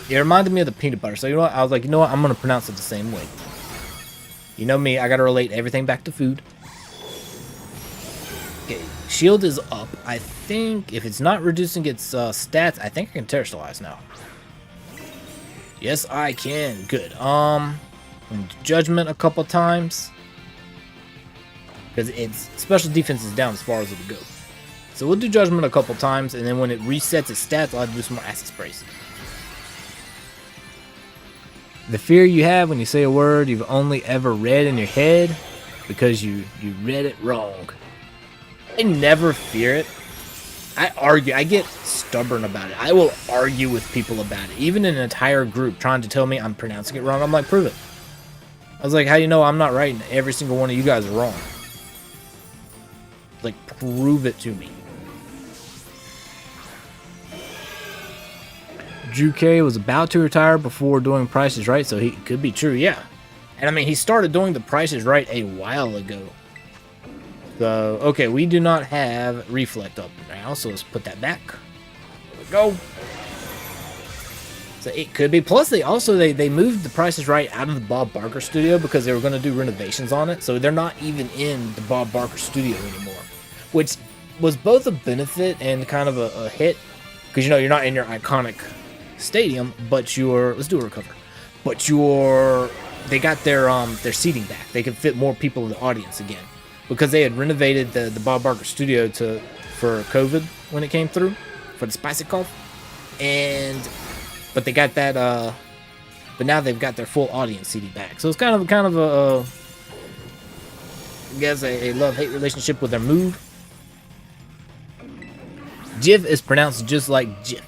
It reminded me of the peanut butter. So you know what? I was like, you know what? I'm going to pronounce it the same way. You know me, I got to relate everything back to food. Okay, shield is up. I think if it's not reducing its stats, I think I can terrestrialize now. Yes, I can. Good. Judgment a couple times. Because its special defense is down as far as it'll go. So we'll do Judgment a couple times, and then when it resets its stats, I'll have to do some more acid sprays. The fear you have when you say a word you've only ever read in your head because you read it wrong. I never fear it. I argue. I get stubborn about it. I will argue with people about it. Even in an entire group trying to tell me I'm pronouncing it wrong, I'm like, prove it. I was like, how do you know I'm not right and every single one of you guys are wrong? Like, prove it to me. Drew Carey was about to retire before doing Price is Right, so he could be true, yeah. And I mean, he started doing the Price is Right a while ago. So, okay, we do not have Reflect up now, so let's put that back. There we go. So it could be. Plus, they moved the Price is Right out of the Bob Barker studio because they were going to do renovations on it. So they're not even in the Bob Barker studio anymore, which was both a benefit and kind of a hit because, you know, you're not in your iconic stadium, but let's do a recover. But they got their seating back. They could fit more people in the audience again because they had renovated the Bob Barker studio for COVID when it came through for the spicy cough, but they got that but now they've got their full audience seating back. So it's kind of a I guess a love-hate relationship with their move. Jiv is pronounced just like Jif.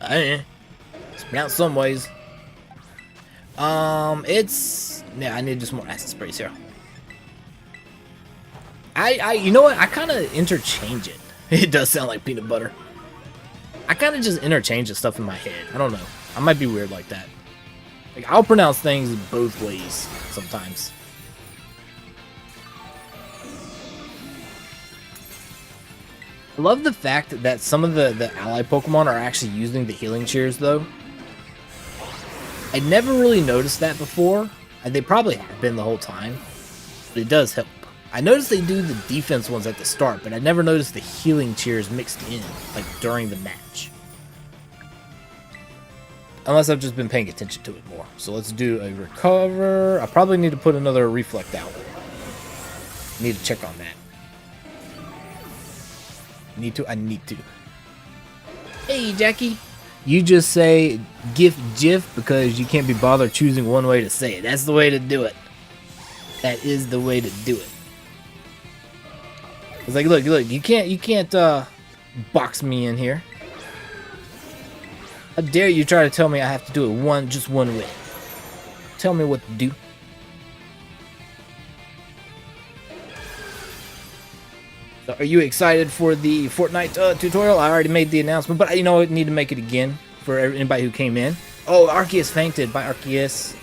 It's pronounced some ways. I need just more acid sprays here. You know what? I kind of interchange it. It does sound like peanut butter. I kind of just interchange the stuff in my head. I don't know. I might be weird like that. Like, I'll pronounce things both ways sometimes. I love the fact that some of the ally Pokemon are actually using the healing cheers, though. I never really noticed that before, and they probably have been the whole time, but it does help. I noticed they do the defense ones at the start, but I never noticed the healing cheers mixed in, like, during the match. Unless I've just been paying attention to it more. So let's do a recover. I probably need to put another reflect out. Need to check on that. I need to. Hey, Jackie. You just say GIF because you can't be bothered choosing one way to say it. That's the way to do it. That is the way to do it. It's like, look, you can't box me in here. How dare you try to tell me I have to do it just one way? Tell me what to do. So are you excited for the Fortnite tutorial? I already made the announcement, but you know I need to make it again for anybody who came in. Oh, Arceus fainted. Bye, Arceus.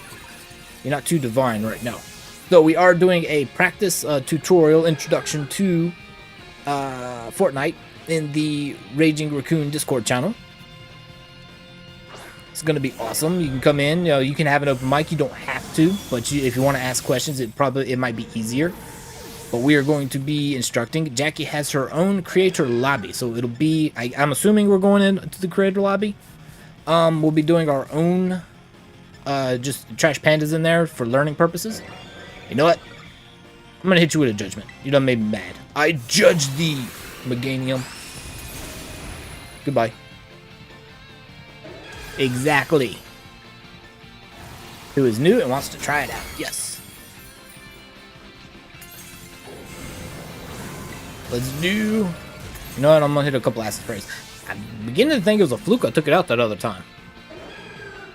You're not too divine right now. So we are doing a practice tutorial introduction to Fortnite in the Raging Raccoon Discord channel. It's going to be awesome. You can come in. You know, you can have an open mic. You don't have to, but if you want to ask questions, it might be easier. But we are going to be instructing. Jackie has her own creator lobby, so it'll be. I'm assuming we're going into the creator lobby. We'll be doing our own, just trash pandas in there for learning purposes. You know what? I'm gonna hit you with a judgment. You done made me mad. I judge thee, Meganium. Goodbye. Exactly. Who is new and wants to try it out? Yes. Let's do. You know what? I'm gonna hit a couple acid sprays. I'm beginning to think it was a fluke. I took it out that other time.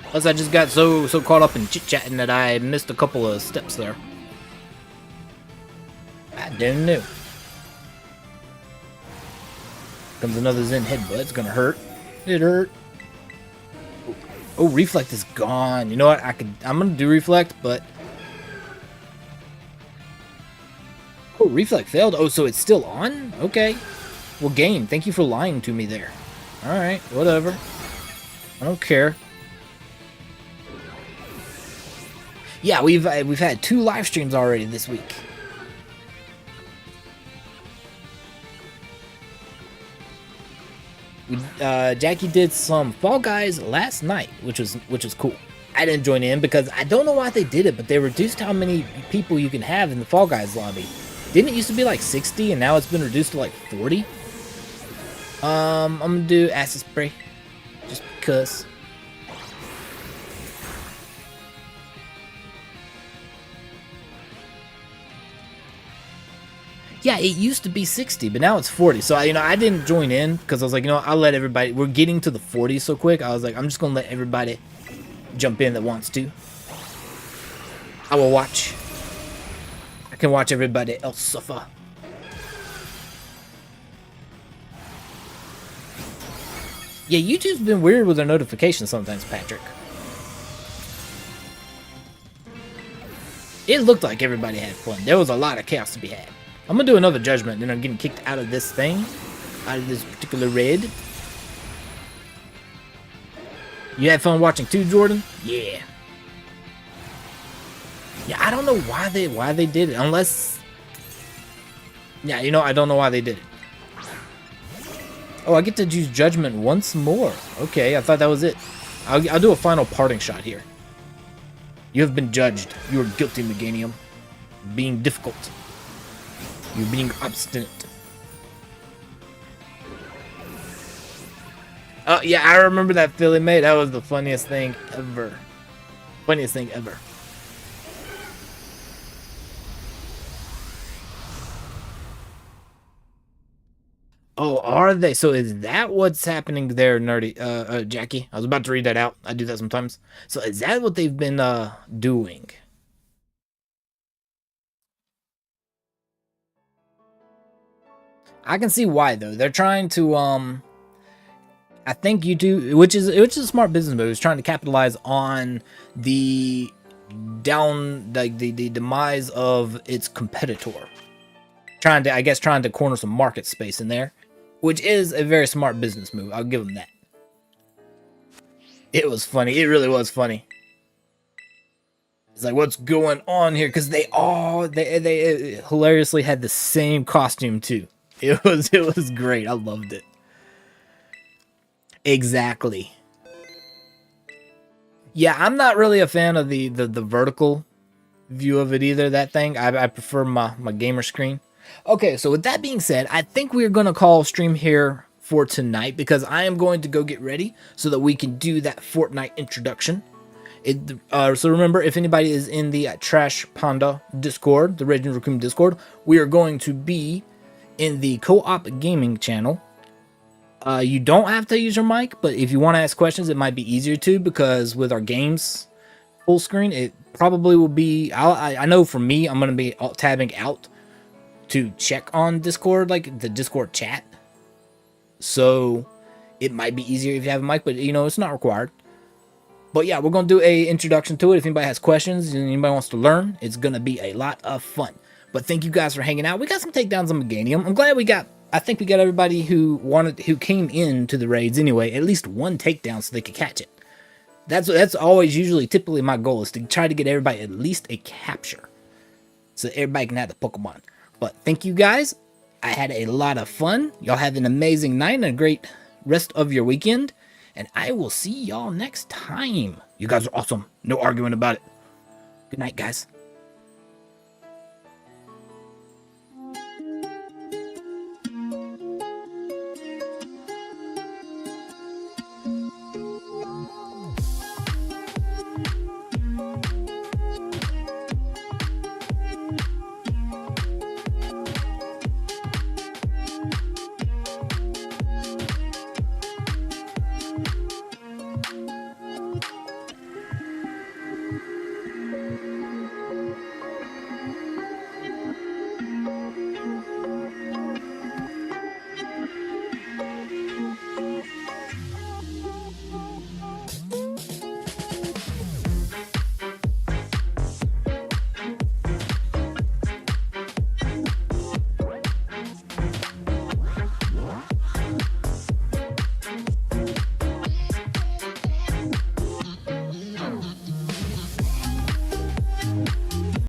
Plus, I just got so caught up in chit chatting that I missed a couple of steps there. I didn't know. Comes another Zen headbutt. It's gonna hurt. It hurt. Oh, reflect is gone. You know what? I'm gonna do reflect, but oh, reflect failed. Oh, so it's still on? Okay. Well, game. Thank you for lying to me there. All right, whatever. I don't care. Yeah, we've had 2 live streams already this week. Jackie did some Fall Guys last night, which was cool. I didn't join in because I don't know why they did it, but they reduced how many people you can have in the Fall Guys lobby. Didn't it used to be like 60 and now it's been reduced to like 40? I'm gonna do acid spray just because. Yeah, it used to be 60, but now it's 40. So, I didn't join in because I was like, I'll let everybody. We're getting to the 40 so quick. I was like, I'm just going to let everybody jump in that wants to. I will watch. I can watch everybody else suffer. Yeah, YouTube's been weird with their notifications sometimes, Patrick. It looked like everybody had fun. There was a lot of chaos to be had. I'm gonna do another judgment, then I'm getting kicked out of this thing. Out of this particular raid. You had fun watching too, Jordan? Yeah. Yeah, I don't know why they did it. Unless... Yeah, I don't know why they did it. Oh, I get to use judgment once more. Okay, I thought that was it. I'll do a final parting shot here. You have been judged. You are guilty, Meganium. Being difficult. You're being obstinate. Oh, yeah, I remember that Philly mate. That was the funniest thing ever. Funniest thing ever. Oh, are they? So is that what's happening there, nerdy? Jackie? I was about to read that out. I do that sometimes. So is that what they've been, doing? I can see why though. They're trying to I think YouTube, which is a smart business move, is trying to capitalize on the the demise of its competitor. Trying to corner some market space in there, which is a very smart business move. I'll give them that. It was funny. It really was funny. It's like, what's going on here? Because they hilariously had the same costume too. It was great. I loved it. Exactly. Yeah, I'm not really a fan of the vertical view of it either, that thing. I prefer my gamer screen. Okay, so with that being said, I think we're going to call stream here for tonight because I am going to go get ready so that we can do that Fortnite introduction. So remember, if anybody is in the Trash Panda Discord, the Raging Raccoon Discord, we are going to be in the co-op gaming channel. You don't have to use your mic, but if you want to ask questions, it might be easier to, because with our games full screen, it probably will be, I know for me, I'm going to be tabbing out to check on Discord, like the Discord chat. So it might be easier if you have a mic, but it's not required. But yeah, we're going to do a introduction to it. If anybody has questions and anybody wants to learn, it's going to be a lot of fun. But thank you guys for hanging out. We got some takedowns on Meganium. I'm glad I think we got everybody who came into the raids anyway, at least one takedown so they could catch it. That's always typically my goal, is to try to get everybody at least a capture, so everybody can have the Pokemon. But thank you guys. I had a lot of fun. Y'all have an amazing night and a great rest of your weekend. And I will see y'all next time. You guys are awesome. No arguing about it. Good night, guys.